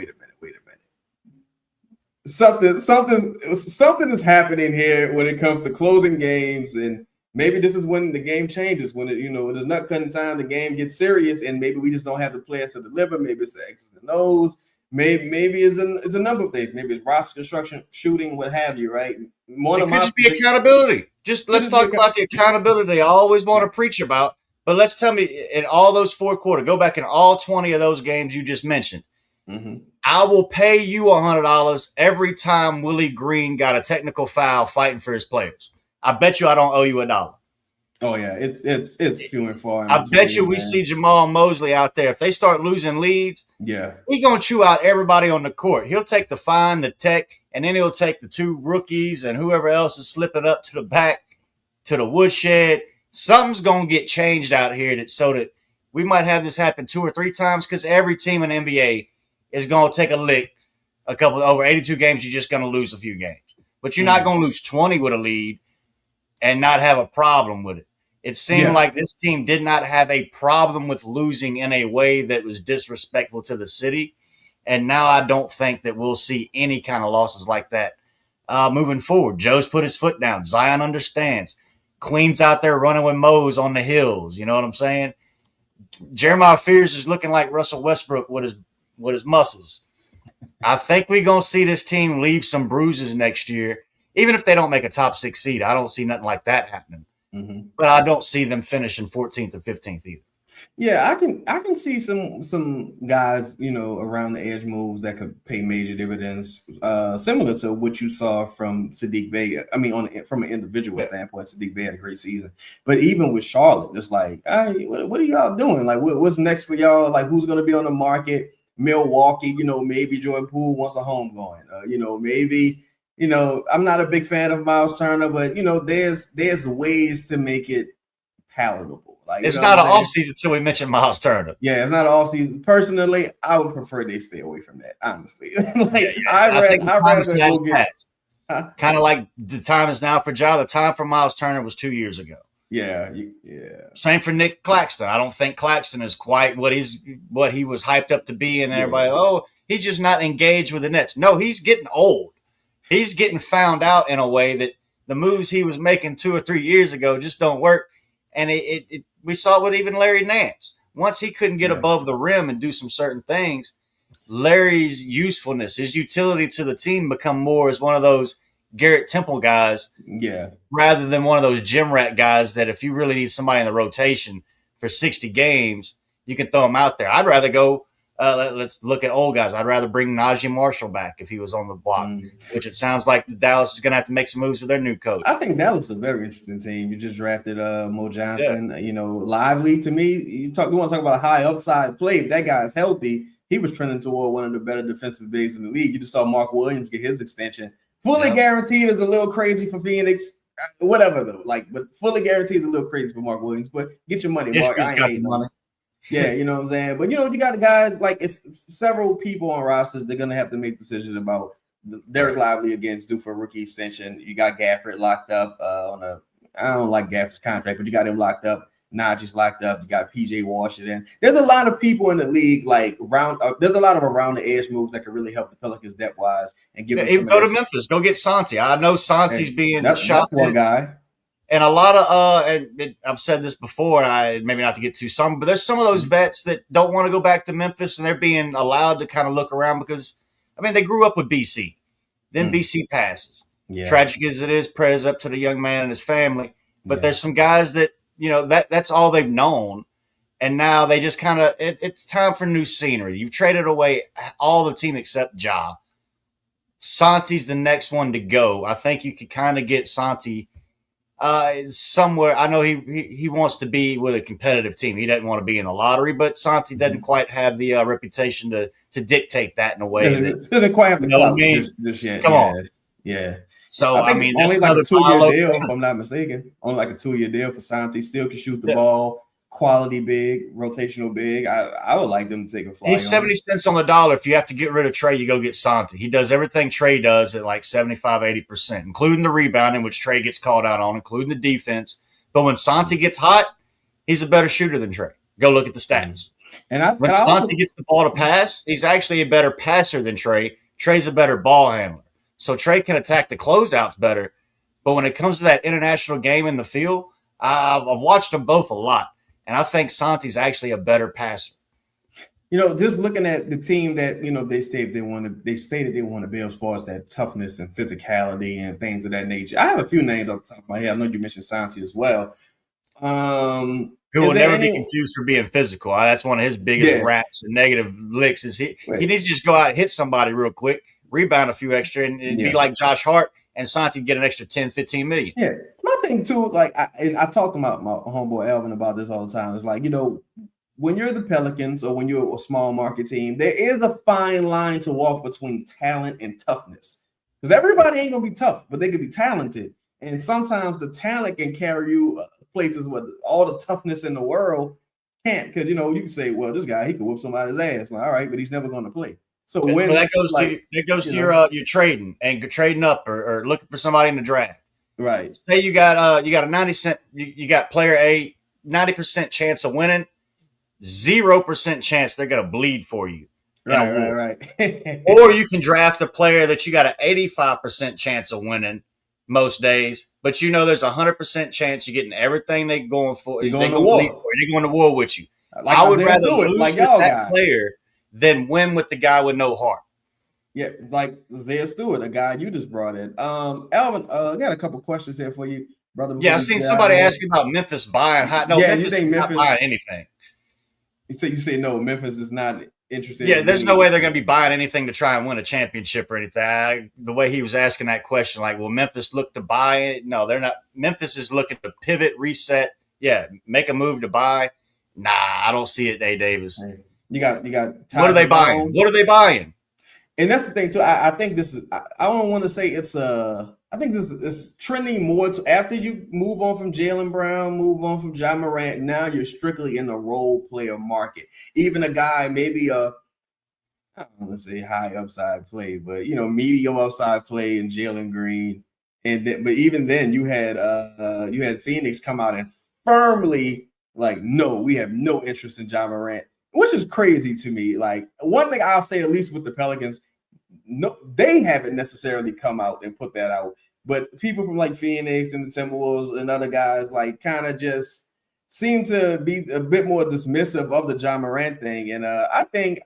Something is happening here when it comes to closing games, and maybe this is when the game changes. When it's nut cutting time, the game gets serious, and maybe we just don't have the players to deliver. Maybe it's the X's and O's. Maybe it's a number of things. Maybe it's roster construction, shooting, what have you, right? It could just be accountability. Let's talk about the accountability I always want to preach about. But let's tell me, in all those fourth quarter, go back in all 20 of those games you just mentioned. I will pay you $100 every time Willie Green got a technical foul fighting for his players. I bet you I don't owe you $1. Oh yeah, it's few and far. I bet you we see Jamal Mosley out there. If they start losing leads, yeah, he's gonna chew out everybody on the court. He'll take the fine, the tech, and then he'll take the 2 rookies and whoever else is slipping up to the back to the woodshed. Something's gonna get changed out here so that we might have this happen 2 or 3 times, because every team in the NBA is gonna take a lick. Over 82 games, you're just gonna lose a few games, but you're not gonna lose 20 with a lead and not have a problem with it. It seemed like this team did not have a problem with losing in a way that was disrespectful to the city. And now I don't think that we'll see any kind of losses like that moving forward. Joe's put his foot down. Zion understands. Queen's out there running with Mose on the hills. You know what I'm saying? Jeremiah Fears is looking like Russell Westbrook with his muscles. I think we're going to see this team leave some bruises next year. Even if they don't make a top 6 seed, I don't see nothing like that happening. Mm-hmm. But I don't see them finishing 14th or 15th either. Yeah, I can see some guys, around the edge moves that could pay major dividends, similar to what you saw from Saddiq Bey. I mean, from an individual standpoint, Saddiq Bey had a great season. But even with Charlotte, it's like, hey, what are y'all doing? Like, what's next for y'all? Like, who's going to be on the market? Milwaukee, maybe Jordan Poole wants a home going. Maybe. I'm not a big fan of Miles Turner, but there's ways to make it palatable. Like, it's not an offseason until we mention Miles Turner. Yeah, it's not an offseason. Personally, I would prefer they stay away from that, honestly. I'd rather go get kind of like the time is now for Ja. The time for Miles Turner was 2 years ago. Yeah. Same for Nick Claxton. I don't think Claxton is quite what he was hyped up to be, and everybody, he's just not engaged with the Nets. No, he's getting old. He's getting found out in a way that the moves he was making 2 or 3 years ago just don't work. And we saw it with even Larry Nance. Once he couldn't get above the rim and do some certain things, Larry's usefulness, his utility to the team become more as one of those Garrett Temple guys, rather than one of those gym rat guys that if you really need somebody in the rotation for 60 games, you can throw them out there. I'd rather go let's look at old guys. I'd rather bring Najee Marshall back if he was on the block, which it sounds like Dallas is going to have to make some moves with their new coach. I think Dallas is a very interesting team. You just drafted Mo Johnson. Lively to me. You want to talk about a high upside play. If that guy is healthy, he was trending toward one of the better defensive bigs in the league. You just saw Mark Williams get his extension. Fully guaranteed is a little crazy for Phoenix. Whatever though, but fully guaranteed is a little crazy for Mark Williams. But get your money, Mark. I ain't hating money. Yeah, you know what I'm saying? But, you got the guys, like it's several people on rosters. They're going to have to make decisions about Derek Lively against due for a rookie extension. You got Gafford locked up I don't like Gafford's contract, but you got him locked up. Najee's locked up. You got PJ Washington. There's a lot of people in the league, there's a lot of around the edge moves that could really help the Pelicans depth wise and give them even go to Memphis. Go get Santi. I know Santi's being shot. That's one guy. And a lot of I've said this before, and maybe not to get too some, but there's some of those vets that don't want to go back to Memphis, and they're being allowed to kind of look around because, they grew up with BC. Then BC passes. Yeah. Tragic as it is, prayers up to the young man and his family. But there's some guys that, that's all they've known. And now they just kind of it's time for new scenery. You've traded away all the team except Ja. Santi's the next one to go. I think you could kind of get Santi somewhere. I know he wants to be with a competitive team. He doesn't want to be in the lottery, but Santi doesn't quite have the reputation to dictate that in a way. Doesn't quite have the clout just yet. Come on. Yeah. So, only like a 2-year deal, if I'm not mistaken. Only like a 2-year deal for Santi. Still can shoot the ball. Quality big, rotational big. I would like them to take a fly. He's 70 cents on the dollar. If you have to get rid of Trey, you go get Santi. He does everything Trey does at like 75, 80%, including the rebounding, which Trey gets called out on, including the defense. But when Santi gets hot, he's a better shooter than Trey. Go look at the stats. When Santi gets the ball to pass, he's actually a better passer than Trey. Trey's a better ball handler. So Trey can attack the closeouts better. But when it comes to that international game in the field, I've watched them both a lot. And I think Santi's actually a better passer. Just looking at the team that, they stated they want to build as far as that toughness and physicality and things of that nature. I have a few names off the top of my head. I know you mentioned Santi as well. Who will never be confused for being physical. That's one of his biggest raps and negative licks is he needs to just go out and hit somebody real quick, rebound a few extra, and be like Josh Hart, and Santi get an extra 10, 15 million. Yeah. one thing too, like I talked to my homeboy Elvin about this all the time. It's like, when you're the Pelicans or when you're a small market team, there is a fine line to walk between talent and toughness. Because everybody ain't gonna be tough, but they can be talented. And sometimes the talent can carry you places where all the toughness in the world can't. Because you can say, well, this guy, he can whoop somebody's ass. Like, all right, but he's never going to play. So when that goes to your trading and trading up or looking for somebody in the draft. Right. Say you got a 90-cent, you got player A, 90% chance of winning, 0% chance they're gonna bleed for you. Right. Or you can draft a player that you got an 85% chance of winning most days, but there's 100% chance you're getting everything they're going for. They're going to war. They're going to war with you. Like I would rather lose like with that player than win with the guy with no heart. Yeah, like Isaiah Stewart, a guy you just brought in. Alvin, I got a couple questions here for you, brother. Yeah, I've seen somebody asking about Memphis buying. Memphis is not buying anything. You say no, Memphis is not interested. Yeah, there's no way they're going to be buying anything to try and win a championship or anything. The way he was asking that question, like, will Memphis look to buy it? No, they're not. Memphis is looking to pivot, reset. Yeah, make a move to buy. Nah, I don't see it, Dave Davis. You got. What are they buying? What are they buying? And that's the thing too. I think this is. I don't want to say it's a. I think this is trending more to after you move on from Jaylen Brown, move on from Ja Morant. Now you're strictly in the role player market. Even a guy, maybe I don't want to say high upside play, but medium upside play in Jalen Green. But even then, you had Phoenix come out and firmly like, no, we have no interest in Ja Morant, which is crazy to me. Like, one thing I'll say, at least with the Pelicans, no, they haven't necessarily come out and put that out, but people from like Phoenix and the Timberwolves and other guys like kind of just seem to be a bit more dismissive of the Ja Morant thing. And I think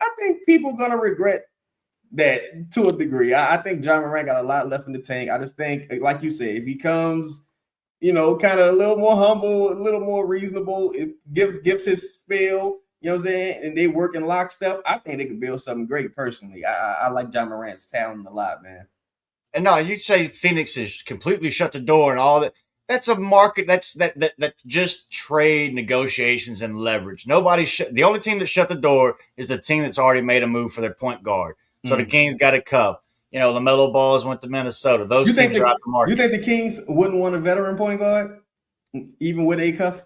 people are gonna regret that to a degree. I think Ja Morant got a lot left in the tank. I just think, like you said, if he comes, kind of a little more humble, a little more reasonable, it gives his spiel. You know what I'm saying? And they work in lockstep. I think they could build something great personally. I like Ja Morant's talent a lot, man. And no, you say Phoenix has completely shut the door and all that. That's a market. That's just trade negotiations and leverage. The only team that shut the door is the team that's already made a move for their point guard. So the Kings got a cuff. LaMelo Balls went to Minnesota. Those teams are out the market. You think the Kings wouldn't want a veteran point guard, even with a cuff?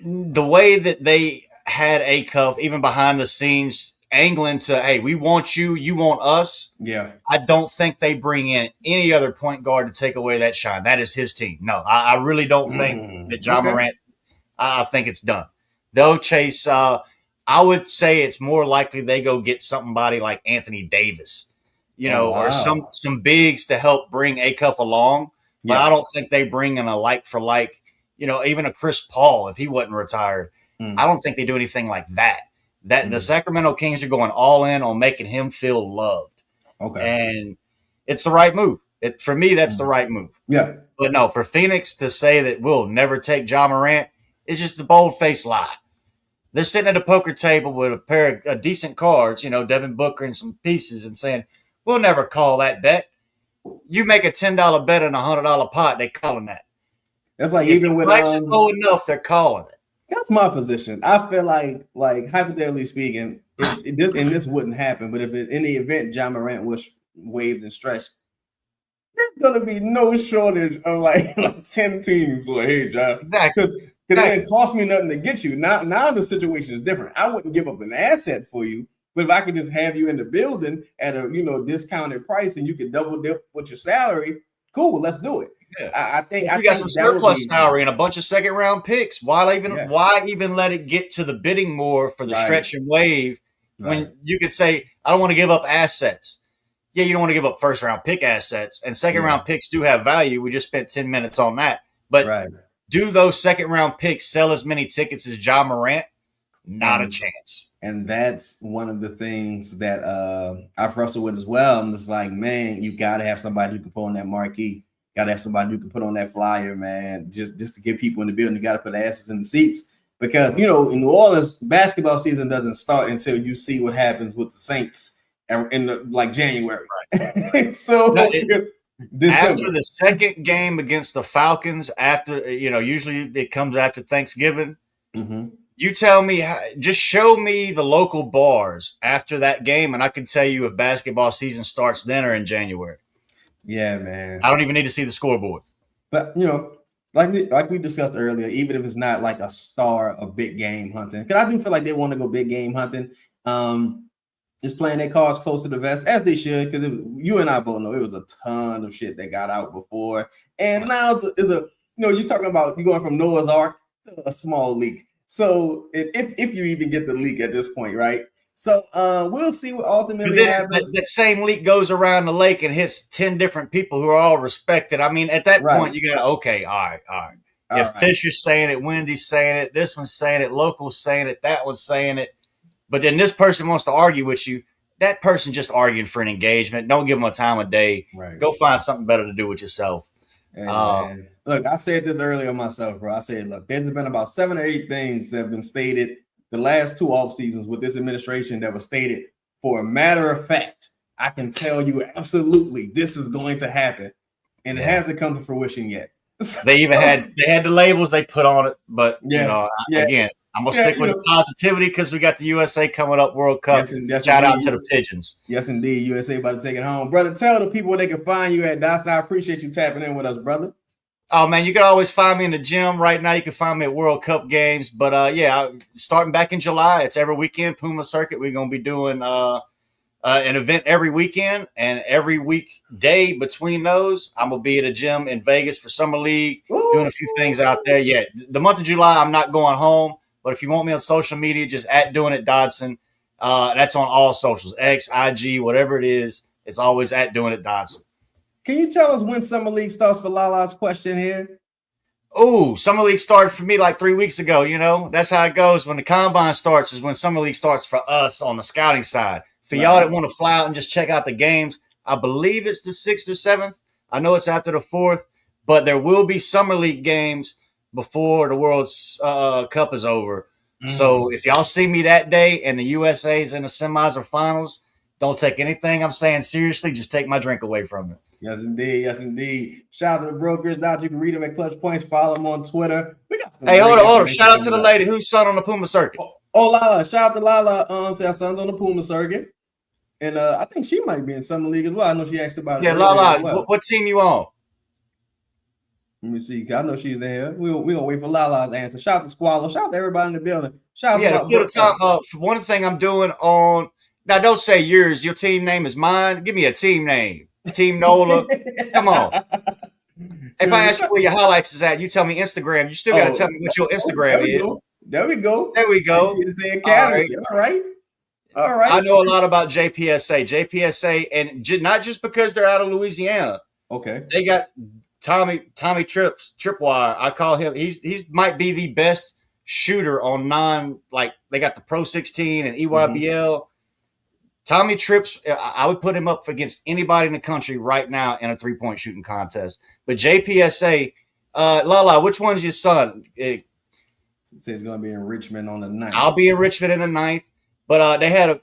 The way that they had a cuff, even behind the scenes, angling to, hey, we want you, you want us. Yeah. I don't think they bring in any other point guard to take away that shine. That is his team. No, I really don't think that Ja Morant, I think it's done. They'll chase, I would say it's more likely they go get somebody like Anthony Davis, or some bigs to help bring a cuff along. But I don't think they bring in a like for like, even a Chris Paul if he wasn't retired. I don't think they do anything like that. The Sacramento Kings are going all in on making him feel loved. Okay. And it's the right move. For me, that's the right move. Yeah. But no, for Phoenix to say that we'll never take Ja Morant is just a bold-faced lie. They're sitting at a poker table with a pair of decent cards, Devin Booker and some pieces, and saying, we'll never call that bet. You make a $10 bet in a $100 pot, they calling that. That's like if even the with price is low enough, they're calling it. That's my position. I feel like hypothetically speaking, and this wouldn't happen, but if in the event Ja Morant was waived and stretched, there's gonna be no shortage of like 10 teams. Like, hey, Ja, because it didn't cost me nothing to get you. Now the situation is different. I wouldn't give up an asset for you, but if I could just have you in the building at a discounted price and you could double dip with your salary, cool, let's do it. Yeah. I think you got some surplus salary and a bunch of second round picks. Why even let it get to the bidding more for the stretch and wave when you could say, I don't want to give up assets. Yeah, you don't want to give up first round pick assets, and second round picks do have value. We just spent 10 minutes on that. But do those second round picks sell as many tickets as Ja Morant? Not a chance. And that's one of the things that I've wrestled with as well. I'm just like, man, you got to have somebody who can put on that marquee. Got to have somebody who can put on that flyer, man, just to get people in the building. You got to put asses in the seats because, in New Orleans, basketball season doesn't start until you see what happens with the Saints in January. Right. So After the second game against the Falcons, usually it comes after Thanksgiving. Mm-hmm. You tell me, just show me the local bars after that game, and I can tell you if basketball season starts then or in January. Yeah, man. I don't even need to see the scoreboard. But, like we discussed earlier, even if it's not like a star of big game hunting, because I do feel like they want to go big game hunting. Is playing their cards close to the vest, as they should, because you and I both know it was a ton of shit that got out before. And now you're talking about you going from Noah's Ark to a small leak. So if you even get the leak at this point, right? So we'll see what ultimately happens. That same leak goes around the lake and hits 10 different people who are all respected. I mean, at that point, you got to, okay, all right. If Fisher's saying it, Wendy's saying it, this one's saying it, local's saying it, that one's saying it. But then this person wants to argue with you. That person just arguing for an engagement. Don't give them a time of day. Right. Go find something better to do with yourself. Look, I said this earlier myself, bro. I said, look, there's been about 7 or 8 things that have been stated the last 2 off seasons with this administration that was stated for a matter of fact. I can tell you absolutely this is going to happen, and it hasn't come to fruition yet. They had the labels they put on it, but again, I'm gonna stick with the positivity because we got the USA coming up, World Cup. Shout out to the Pigeons. Yes, indeed. USA about to take it home. Brother, tell the people where they can find you at, Dawson. I appreciate you tapping in with us, brother. Oh, man, you can always find me in the gym. Right now, you can find me at World Cup games. But, starting back in July, it's every weekend, Puma Circuit. We're going to be doing an event every weekend. And every weekday between those, I'm going to be at a gym in Vegas for Summer League, doing a few things out there. Yeah, the month of July, I'm not going home. But if you want me on social media, just @DoingItDodson. That's on all socials, X, IG, whatever it is. It's always @DoingItDodson. Can you tell us when Summer League starts for Lala's question here? Oh, Summer League started for me like 3 weeks ago. That's how it goes. When the combine starts is when Summer League starts for us on the scouting side. For y'all that want to fly out and just check out the games, I believe it's the 6th or 7th. I know it's after the 4th, but there will be Summer League games before the World's Cup is over. So if y'all see me that day and the USA's in the semis or finals, don't take anything I'm saying seriously. Just take my drink away from it. Yes, indeed. Yes, indeed. Shout out to the brokers. You can read them at Clutch Points. Follow them on Twitter. Hey, hold on. Shout out to the lady whose son on the Puma circuit. Lala. Shout out to Lala. Say our son's on the Puma circuit. And I think she might be in Summer League as well. I know she asked about it. Yeah, Lala, what team you on? Let me see. I know she's in here. We'll wait for Lala's answer. Shout out to Squallow. Shout out to everybody in the building. Shout out to the time. For one thing I'm doing on now, don't say yours. Your team name is mine. Give me a team name. Team Nola. Come on. If I ask you where your highlights is at, you tell me Instagram. You still got to tell me what your Instagram is. There we go. All right. I know a lot about JPSA, and not just because they're out of Louisiana. Okay. They got Tommy Tripwire. I call him. He might be the best shooter on they got the Pro 16 and EYBL. Tommy Trips, I would put him up against anybody in the country right now in a 3-point shooting contest. But JPSA, Lala, which one's your son? He says he's going to be in Richmond on the 9th. I'll be in Richmond in the 9th. But they had a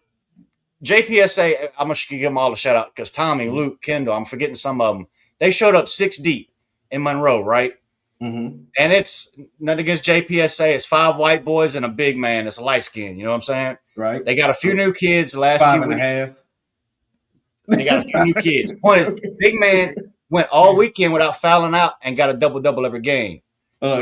JPSA. I'm going to give them all a shout out because Tommy, Luke, Kendall, I'm forgetting some of them. They showed up 6 deep in Monroe, right? Mm-hmm. And it's nothing against JPSA. It's 5 white boys and a big man. It's a light skin. You know what I'm saying? Right. They got a few new kids the last 5 few and weeks. a half. They got a few new kids. Point is, big man went all weekend without fouling out and got a double every game.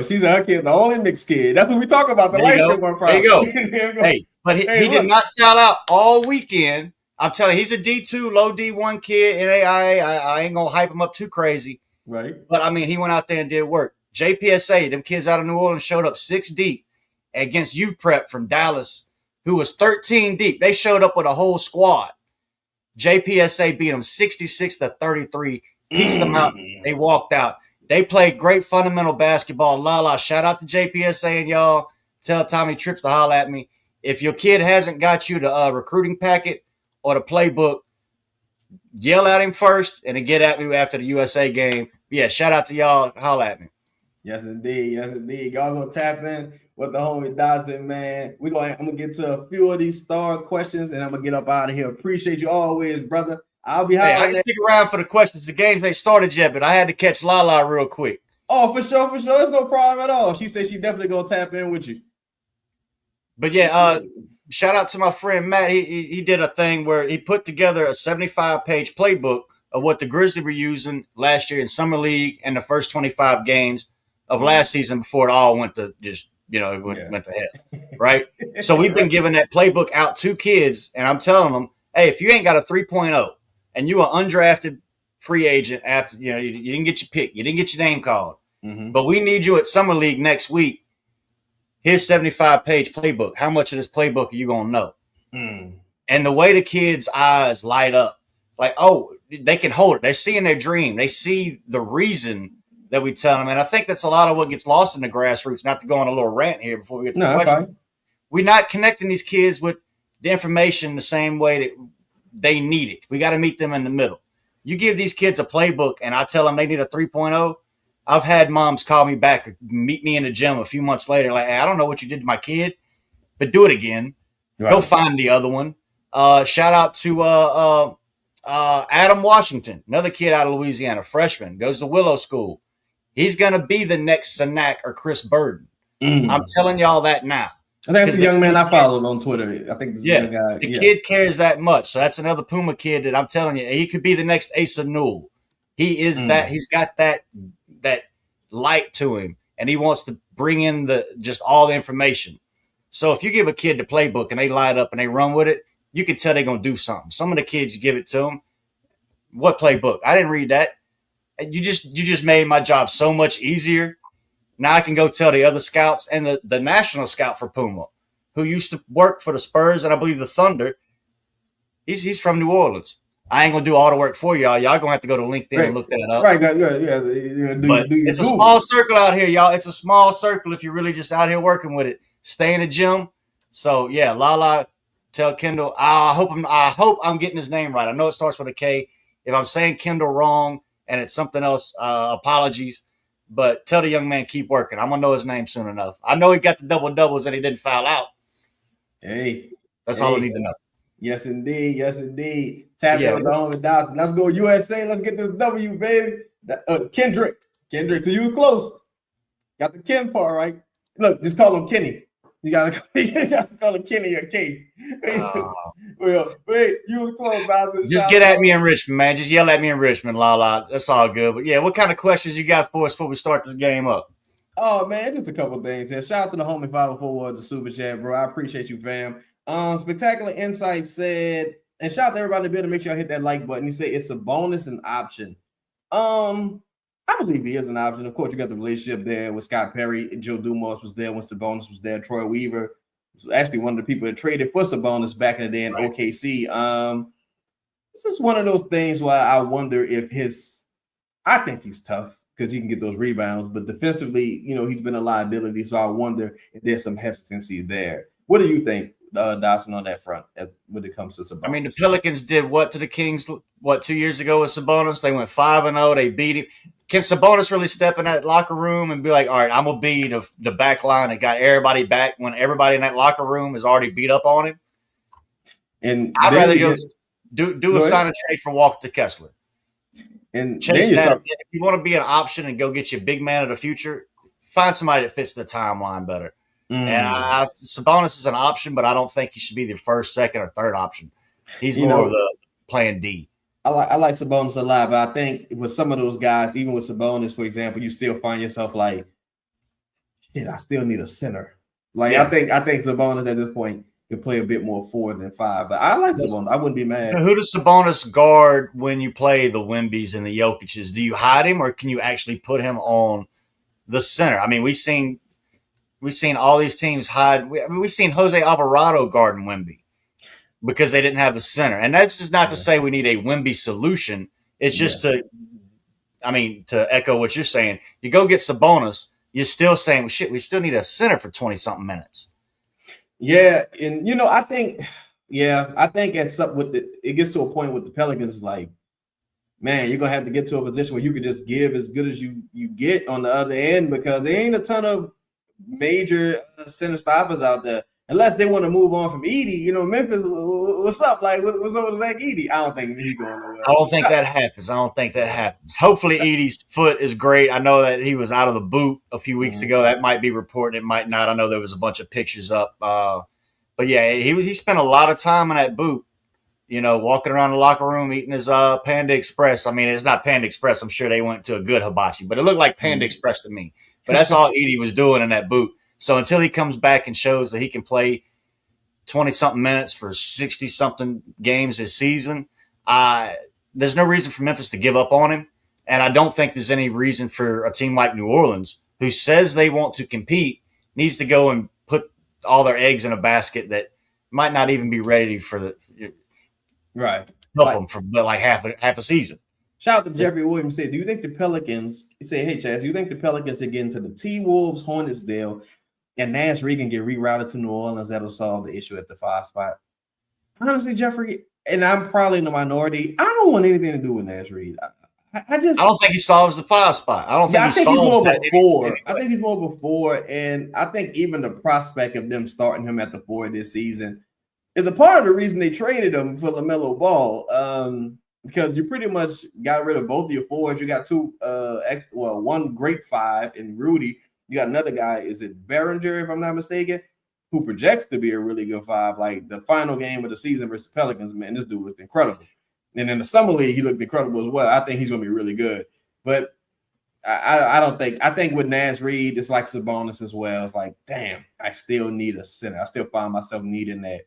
She's our kid, the only mixed kid. That's what we talk about. The light skin one problem. There you go. Hey, but he did not foul out all weekend. I'm telling you, he's a D2, low D1 kid in AIA. I ain't gonna hype him up too crazy. Right. But I mean, he went out there and did work. JPSA, them kids out of New Orleans showed up 6 deep against U Prep from Dallas, who was 13 deep. They showed up with a whole squad. JPSA beat them 66-33, pieced them out. They walked out. They played great fundamental basketball. Lala, shout out to JPSA and y'all. Tell Tommy Trips to holler at me. If your kid hasn't got you the recruiting packet or the playbook, yell at him first and then get at me after the USA game. Yeah, shout out to y'all. Holler at me. Yes, indeed. Yes, indeed. Y'all gonna tap in with the homie Dawson, man. I'm gonna get to a few of these star questions and I'm gonna get up out of here. Appreciate you always, brother. I'll be Hey, I hollering can at. stick around for the questions. The games ain't started yet, but I had to catch Lala real quick. Oh, for sure. It's no problem at all. She said she definitely gonna tap in with you. But yeah, shout out to my friend Matt. He did a thing where he put together a 75-page playbook of what the Grizzlies were using last year in summer league and the first 25 games of last season before it all went to just went to hell, right? So we've been giving that playbook out to kids, and I'm telling them, hey, if you ain't got a 3.0 and you are undrafted free agent after you didn't get your pick, you didn't get your name called, but we need you at summer league next week. Here's 75-page playbook. How much of this playbook are you gonna know? And the way the kids' eyes light up, like, oh, they can hold it. They're seeing their dream. They see the reason that we tell them. And I think that's a lot of what gets lost in the grassroots. Not to go on a little rant here before we get to the question. We're not connecting these kids with the information the same way that they need it. We got to meet them in the middle. You give these kids a playbook and I tell them they need a 3.0. I've had moms call me back or meet me in the gym a few months later. Like, hey, I don't know what you did to my kid, but do it again. Right. Go find the other one. Shout out to Adam Washington, another kid out of Louisiana, freshman, goes to Willow School. He's going to be the next Sanak or Chris Burden. I'm telling y'all that now. I think that's a young man I followed on Twitter. I think this young guy. The kid cares that much. So that's another Puma kid that I'm telling you, he could be the next Asa Newell. He is that. He's got that light to him, and he wants to bring in just all the information. So if you give a kid the playbook and they light up and they run with it, you can tell they're going to do something. Some of the kids, you give it to them. What playbook? I didn't read that. You just made my job so much easier. Now I can go tell the other scouts and the national scout for Puma, who used to work for the Spurs and I believe the Thunder. He's from New Orleans. I ain't going to do all the work for y'all. Y'all going to have to go to LinkedIn and look that up. Right, yeah. But it's a small circle out here, y'all. It's a small circle if you're really just out here working with it. Stay in the gym. So, yeah, Lala, tell Kendall. I hope I'm getting his name right. I know it starts with a K. If I'm saying Kendall wrong and it's something else, apologies. But tell the young man keep working. I'm going to know his name soon enough. I know he got the double-doubles and he didn't foul out. Hey. That's all I need to know. Yes, indeed. Tap in with the homie Dawson. Let's go USA. Let's get this W, baby. Kendrick. So you was close. Got the Ken part right. Look, just call him Kenny. You gotta call him Kenny or K. Well, wait, you was close, Dawson. Just get at me in Richmond, man. Just yell at me in Richmond, Lala. That's all good. But yeah, what kind of questions you got for us before we start this game up? Oh man, just a couple things here. Shout out to the homie 504 the super chat, bro. I appreciate you, fam. Spectacular Insight said, and shout out to everybody in the building. Make sure y'all hit that like button. He said it's a bonus and option. I believe he is an option. Of course, you got the relationship there with Scott Perry. Joe Dumars was there when Sabonis was there. Troy Weaver was actually one of the people that traded for Sabonis back in the day in OKC. This is one of those things where I wonder if I think he's tough because he can get those rebounds, but defensively, he's been a liability. So I wonder if there's some hesitancy there. What do you think, Dawson, on that front when it comes to Sabonis? I mean, the Pelicans did what to the Kings, 2 years ago with Sabonis? They went 5-0. They beat him. Can Sabonis really step in that locker room and be like, all right, I'm going to be the back line that got everybody back when everybody in that locker room is already beat up on him? And I'd rather do a sign and trade for Walker to Kessler. And chase that. If you want to be an option and go get your big man of the future, find somebody that fits the timeline better. And Sabonis is an option, but I don't think he should be the first, second, or third option. He's more of the plan D. I like Sabonis a lot, but I think with some of those guys, even with Sabonis, for example, you still find yourself like, shit, I still need a center. Like I think Sabonis at this point can play a bit more 4 than 5. But I like Sabonis. I wouldn't be mad. Who does Sabonis guard when you play the Wembys and the Jokic's? Do you hide him or can you actually put him on the center? I mean, we've seen all these teams hide. We've seen Jose Alvarado guarding Wemby because they didn't have a center. And that's just not to say we need a Wemby solution. It's just to echo what you're saying. You go get Sabonis, you're still saying, well, shit, we still need a center for 20-something minutes. Yeah, and I think it gets to a point with the Pelicans, like, man, you're gonna have to get to a position where you could just give as good as you get on the other end because there ain't a ton of major center stoppers out there. unless they want to move on from Edie, Memphis, what's up? Like, what's up with Zach Edie? I don't think he's going nowhere. I don't think that happens. Hopefully, Edie's foot is great. I know that he was out of the boot a few weeks ago. That might be reported. It might not. I know there was a bunch of pictures up. But yeah, he spent a lot of time in that boot, walking around the locker room eating his Panda Express. I mean, it's not Panda Express. I'm sure they went to a good hibachi, but it looked like Panda Express to me. But that's all Edie was doing in that boot. So until he comes back and shows that he can play 20-something minutes for 60-something games this season, there's no reason for Memphis to give up on him. And I don't think there's any reason for a team like New Orleans, who says they want to compete, needs to go and put all their eggs in a basket that might not even be ready for the right. Help them for like half a season. Shout out to Jeffrey Williams. Said, do you think the Pelicans? He said, hey Chaz, do you think the Pelicans are getting to the T-Wolves, Hornets deal, and Naz Reed can get rerouted to New Orleans? That'll solve the issue at the 5 spot. Honestly, Jeffrey, and I'm probably in the minority, I don't want anything to do with Naz Reed. I don't think he solves the 5 spot. I think he's more of a 4. Anyway. I think he's more of a 4, and I think even the prospect of them starting him at the 4 this season is a part of the reason they traded him for LaMelo Ball. Because you pretty much got rid of both of your forwards. You got one great 5 in Rudy. You got another guy, is it Behringer, if I'm not mistaken, who projects to be a really good 5. Like the final game of the season versus Pelicans, man, this dude was incredible. And in the summer league, he looked incredible as well. I think he's going to be really good. But I think with Naz Reed, it's like Sabonis as well. It's like, damn, I still need a center. I still find myself needing that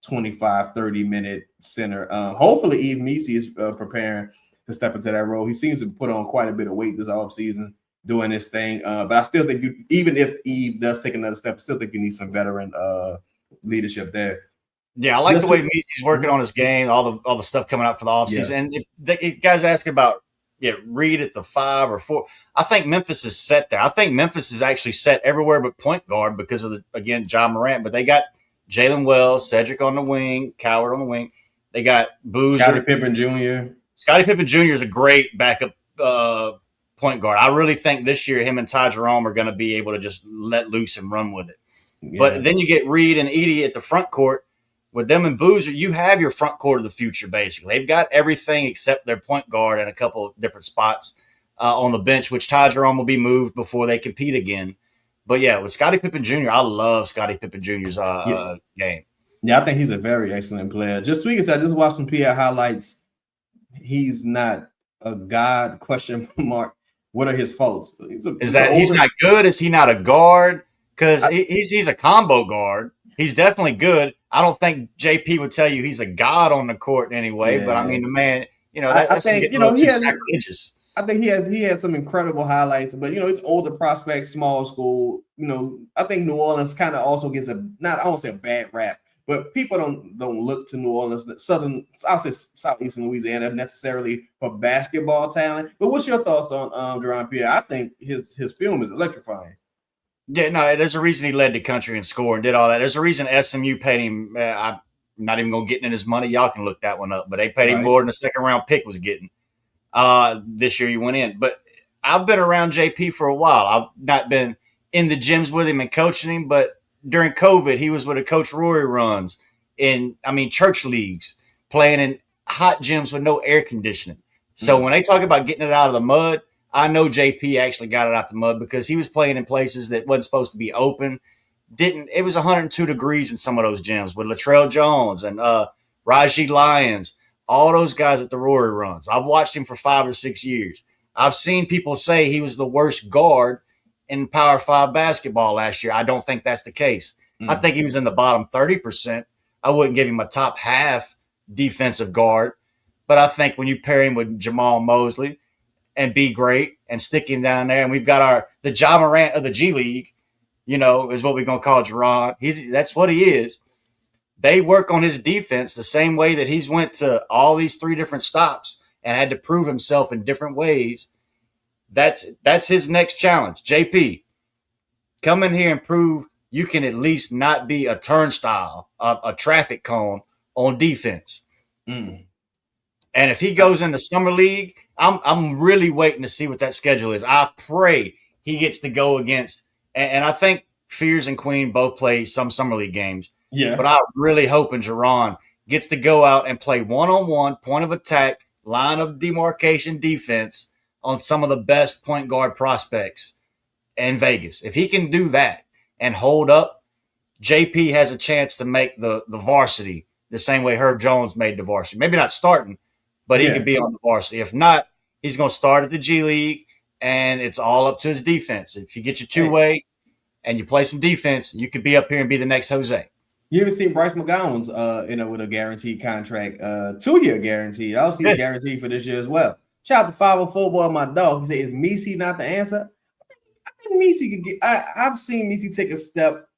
25, 30-minute center. Hopefully, Yves Missi is preparing to step into that role. He seems to put on quite a bit of weight this offseason doing this thing. But I still think even if Yves does take another step, I still think you need some veteran leadership there. Yeah, I like the way Missi's working on his game, all the stuff coming out for the offseason. Yeah. And if guys asking about Reed at the 5 or 4, I think Memphis is set there. I think Memphis is actually set everywhere but point guard because of Ja Morant. But they got Jalen Wells, Cedric on the wing, Coward on the wing. They got Boozer. Scottie Pippen Jr. Scottie Pippen Jr. is a great backup point guard. I really think this year him and Ty Jerome are going to be able to just let loose and run with it. Yeah. But then you get Reed and Edie at the front court. With them and Boozer, you have your front court of the future, basically. They've got everything except their point guard and a couple of different spots on the bench, which Ty Jerome will be moved before they compete again. But, yeah, with Scottie Pippen Jr., I love Scottie Pippen Jr.'s game. Yeah, I think he's a very excellent player. Just tweaking, I just watched some PI highlights. He's not a god, question mark. What are his faults? He's not good? Is he not a guard? Because he's a combo guard. He's definitely good. I don't think JP would tell you he's a god on the court anyway. Yeah. But, I mean, the man, that's sacrilegious. I think he had some incredible highlights, but it's older prospect, small school. I think New Orleans kind of also gets I won't say a bad rap, but people don't look to New Orleans, I'll say southeastern Louisiana necessarily for basketball talent. But what's your thoughts on Deron Pierre? I think his film is electrifying. Yeah, no, there's a reason he led the country in score and did all that. There's a reason SMU paid him. I'm not even going to get in his money. Y'all can look that one up, but they paid him more than a second-round pick was getting. This year he went in. But I've been around JP for a while. I've not been in the gyms with him and coaching him, but during COVID, he was with a Coach Rory runs in, church leagues, playing in hot gyms with no air conditioning. So when they talk about getting it out of the mud, I know JP actually got it out the mud because he was playing in places that wasn't supposed to be open. It was 102 degrees in some of those gyms with Latrell Jones and Raji Lyons. All those guys at the Rory runs. I've watched him for 5 or 6 years. I've seen people say he was the worst guard in Power 5 basketball last year. I don't think that's the case. I think he was in the bottom 30%. I wouldn't give him a top half defensive guard. But I think when you pair him with Jamal Mosley and be great and stick him down there, and we've got the Ja Morant of the G League, is what we're going to call Jerron. That's what he is. They work on his defense the same way that he's went to all these 3 different stops and had to prove himself in different ways. That's his next challenge. JP, come in here and prove you can at least not be a turnstile, a traffic cone on defense. And if he goes in the summer league, I'm really waiting to see what that schedule is. I pray he gets to go against, and I think Fears and Queen both play some summer league games. Yeah. But I'm really hoping Jerron gets to go out and play one-on-one, point of attack, line of demarcation defense on some of the best point guard prospects in Vegas. If he can do that and hold up, JP has a chance to make the varsity the same way Herb Jones made the varsity. Maybe not starting, but he could be on the varsity. If not, he's going to start at the G League, and it's all up to his defense. If you get your two-way and you play some defense, you could be up here and be the next Jose. You ever seen Bryce McGowan's with a guaranteed contract, 2-year guaranteed. I also see guaranteed for this year as well. Shout out to 504 boy, my dog. He said, "Is Messi not the answer?" I think Messi could get. I've seen Messi take a step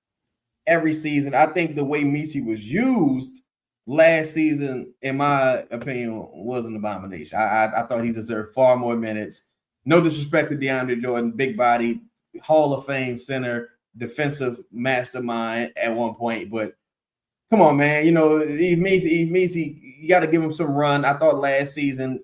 every season. I think the way Messi was used last season, in my opinion, was an abomination. I thought he deserved far more minutes. No disrespect to DeAndre Jordan, big body, Hall of Fame center, defensive mastermind at one point, but come on, man. You know, Eve Messi, you got to give him some run. I thought last season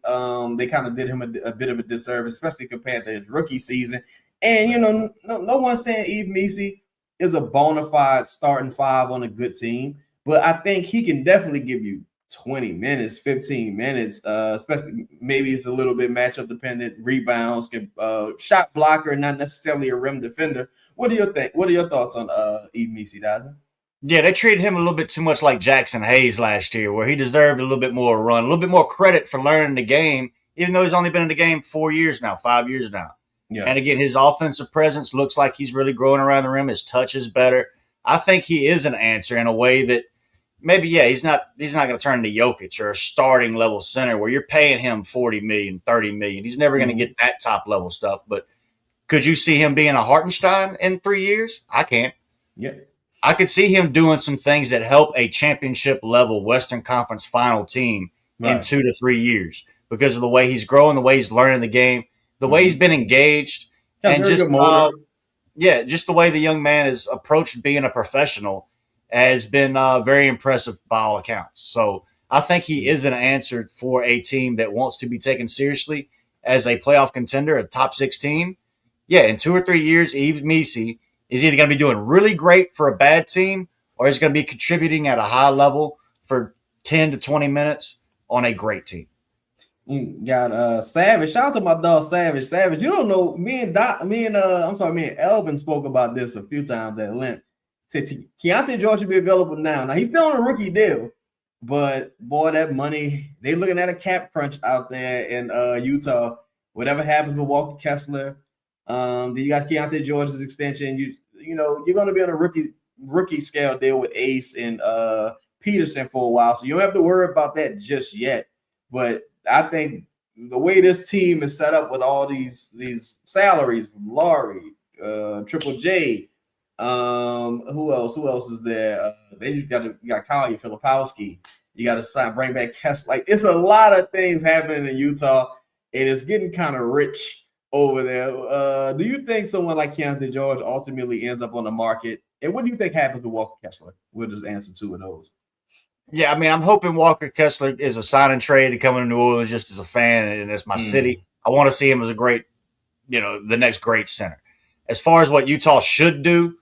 they kind of did him a bit of a disservice, especially compared to his rookie season. And, you know, no one's saying Eve Messi is a bona fide starting five on a good team, but I think he can definitely give you 20 minutes, 15 minutes, especially maybe it's a little bit matchup dependent, rebounds, shot blocker, not necessarily a rim defender. What do you think? What are your thoughts on Eve Messi, Dawson? Yeah, they treated him a little bit too much like Jackson Hayes last year, where he deserved a little bit more run, a little bit more credit for learning the game, even though he's only been in the game 5 years now. Yeah. And again, his offensive presence looks like he's really growing around the rim. His touch is better. I think he is an answer in a way that maybe, he's not going to turn into Jokic or a starting level center where you're paying him $40 million, $30 million. He's never going to get that top level stuff. But could you see him being a Hartenstein in 3 years? I can't. Yeah. I could see him doing some things that help a championship level Western Conference final team in 2 to 3 years because of the way he's growing, the way he's learning the game, the way he's been engaged, and just just the way the young man has approached being a professional has been very impressive by all accounts. So I think he is an answer for a team that wants to be taken seriously as a playoff contender, a top 6 team. Yeah, in 2 or 3 years, Yves Messi is either going to be doing really great for a bad team or he's going to be contributing at a high level for 10 to 20 minutes on a great team. You got Savage. Shout out to my dog Savage. Savage, you don't know, me and Elvin spoke about this a few times at length. Said Keontae George should be available now. Now he's still on a rookie deal, but boy, that money, they looking at a cap crunch out there in Utah. Whatever happens with Walker Kessler, then you got Keontae George's extension. You know you're going to be on a rookie scale deal with Ace and Peterson for a while, so you don't have to worry about that just yet. But I think the way this team is set up with all these salaries from Laurie, Triple J, who else is there? Then you got Kyle Filipowski. You got to bring back Kessler. Like, it's a lot of things happening in Utah, and it's getting kind of rich over there. Do you think someone like Keontae George ultimately ends up on the market? And what do you think happens with Walker Kessler? We'll just answer 2 of those. Yeah, I mean, I'm hoping Walker Kessler is a sign and trade to come into New Orleans just as a fan, and it's my city. I want to see him as a great, the next great center. As far as what Utah should do,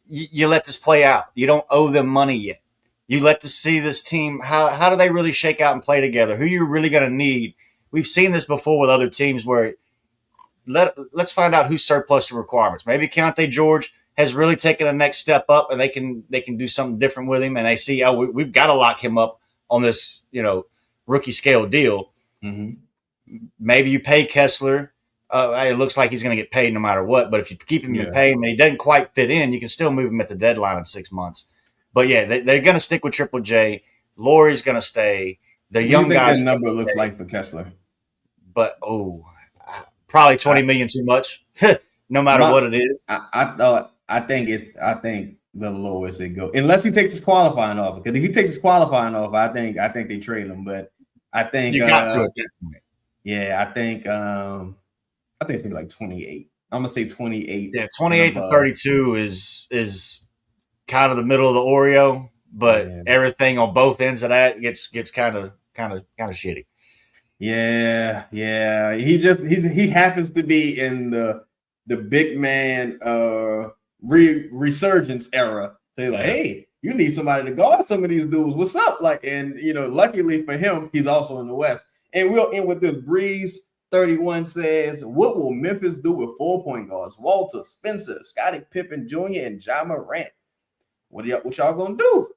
you let this play out. You don't owe them money yet. You let to see this team, how do they really shake out and play together? Who you're really going to need. We've seen this before with other teams where let's find out who's surplus to requirements. Maybe Keontae George has really taken a next step up and they can do something different with him, and they see, we've got to lock him up on this, rookie scale deal. Mm-hmm. Maybe you pay Kessler. It looks like he's going to get paid no matter what, but if you keep him and pay him and he doesn't quite fit in, you can still move him at the deadline in 6 months. But yeah, they're going to stick with Triple J. Laurie's going to stay. The young guys. What do you think that number looks like for Kessler? But probably 20 million too much. No matter what it is. I think the lowest it go, unless he takes his qualifying offer. Because if he takes his qualifying offer, I think they trade him. But I think you got to at that point. Yeah, I think it's gonna be like 28. I'm gonna say 28. Yeah, 28 to 32 is kind of the middle of the Oreo, but everything on both ends of that gets kind of shitty. Yeah. He happens to be in the big man resurgence era. So he's like, hey, you need somebody to guard some of these dudes. What's up? Like, and luckily for him, he's also in the West. And we'll end with this. Breeze 31 says, what will Memphis do with 4 point guards? Walter, Spencer, Scottie Pippen Jr., and Ja Morant. What y'all gonna do?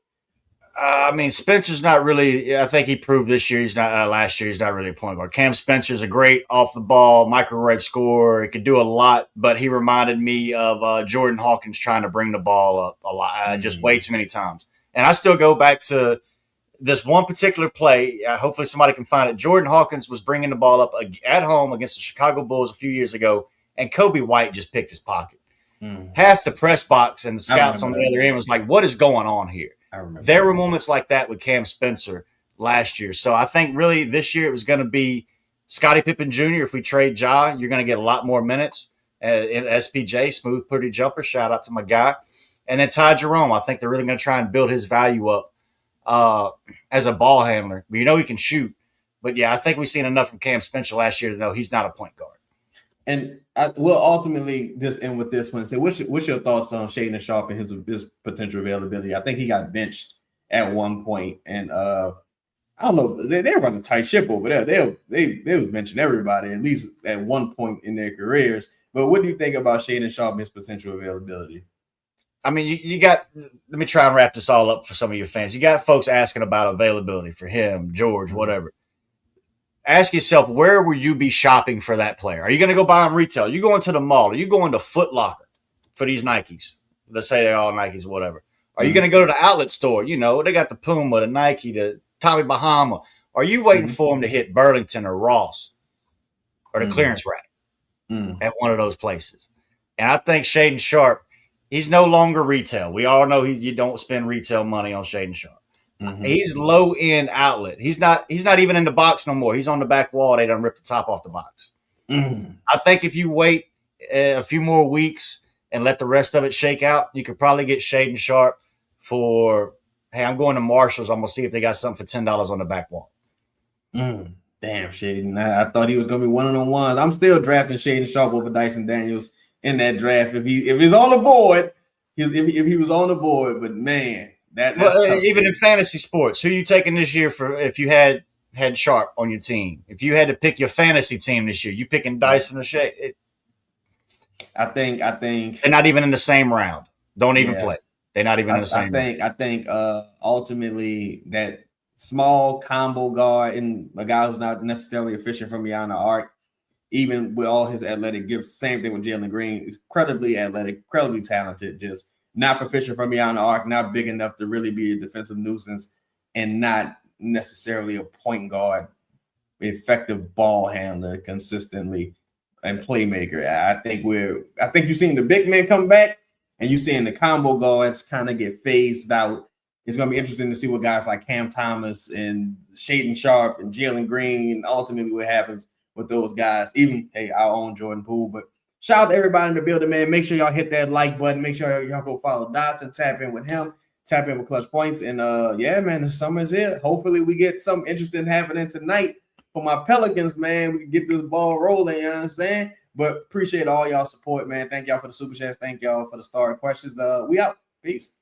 I mean, Spencer's not really. I think he proved this year. He's not. Last year, he's not really a point guard. Cam Spencer's a great off the ball microwave scorer. He could do a lot, but he reminded me of Jordan Hawkins trying to bring the ball up a lot, just way too many times. And I still go back to this one particular play. Hopefully, somebody can find it. Jordan Hawkins was bringing the ball up at home against the Chicago Bulls a few years ago, and Kobe White just picked his pocket. Half the press box and the scouts on the other end was like, "What is going on here?" There were moments like that with Cam Spencer last year. So I think really this year it was going to be Scottie Pippen Jr. If we trade Ja, you're going to get a lot more minutes. In SPJ, smooth, pretty jumper. Shout out to my guy. And then Ty Jerome. I think they're really going to try and build his value up as a ball handler. He can shoot. But, yeah, I think we've seen enough from Cam Spencer last year to know he's not a point guard. And we'll ultimately just end with this one. So what's your thoughts on Shaedon Sharpe and his potential availability? I think he got benched at one point, and I don't know, they run a tight ship over there. They was benching everybody at least at one point in their careers. But what do you think about Shaedon Sharpe and his potential availability? I mean, you got. Let me try and wrap this all up for some of your fans. You got folks asking about availability for him, George, whatever. Ask yourself, where would you be shopping for that player? Are you going to go buy them retail? Are you going to the mall? Are you going to Foot Locker for these Nikes? Let's say they're all Nikes, whatever. Are you going to go to the outlet store? They got the Puma, the Nike, the Tommy Bahama. Are you waiting for them to hit Burlington or Ross or the clearance rack at one of those places? And I think Shaedon Sharpe, he's no longer retail. We all know you don't spend retail money on Shaedon Sharpe. He's low end outlet. He's not even in the box no more. He's on the back wall. They done ripped the top off the box. I think if you wait a few more weeks and let the rest of it shake out, you could probably get Shaedon Sharpe for, hey, I'm going to Marshall's. I'm gonna see if they got something for $10 on the back wall. Damn, Shaedon. I thought he was gonna be one-on-ones. I'm still drafting Shaedon Sharpe over Dyson Daniels in that draft. If he's on the board, if he was on the board, but man. Even in fantasy sports, who are you taking this year for if you had Sharpe on your team? If you had to pick your fantasy team this year, you picking Dyson or Shea? I think they're not even in the same round. Don't even play. They're not even in the same round. I think ultimately that small combo guard and a guy who's not necessarily efficient from beyond the arc, even with all his athletic gifts, same thing with Jalen Green, is incredibly athletic, incredibly talented, just not proficient from beyond the arc, not big enough to really be a defensive nuisance, and not necessarily a point guard, effective ball handler consistently and playmaker. I think you're seeing the big men come back, and you're seeing the combo guards kind of get phased out. It's going to be interesting to see what guys like Cam Thomas and Shaedon Sharpe and Jalen Green, and ultimately what happens with those guys. Even our own Jordan Poole, but. Shout out to everybody in the building, man. Make sure y'all hit that like button. Make sure y'all go follow Dawson, tap in with him, tap in with Clutch Points. And man, the summer's here. Hopefully we get something interesting happening tonight for my Pelicans, man. We can get this ball rolling, you know what I'm saying? But appreciate all y'all support, man. Thank y'all for the super chats. Thank y'all for the star questions. We out. Peace.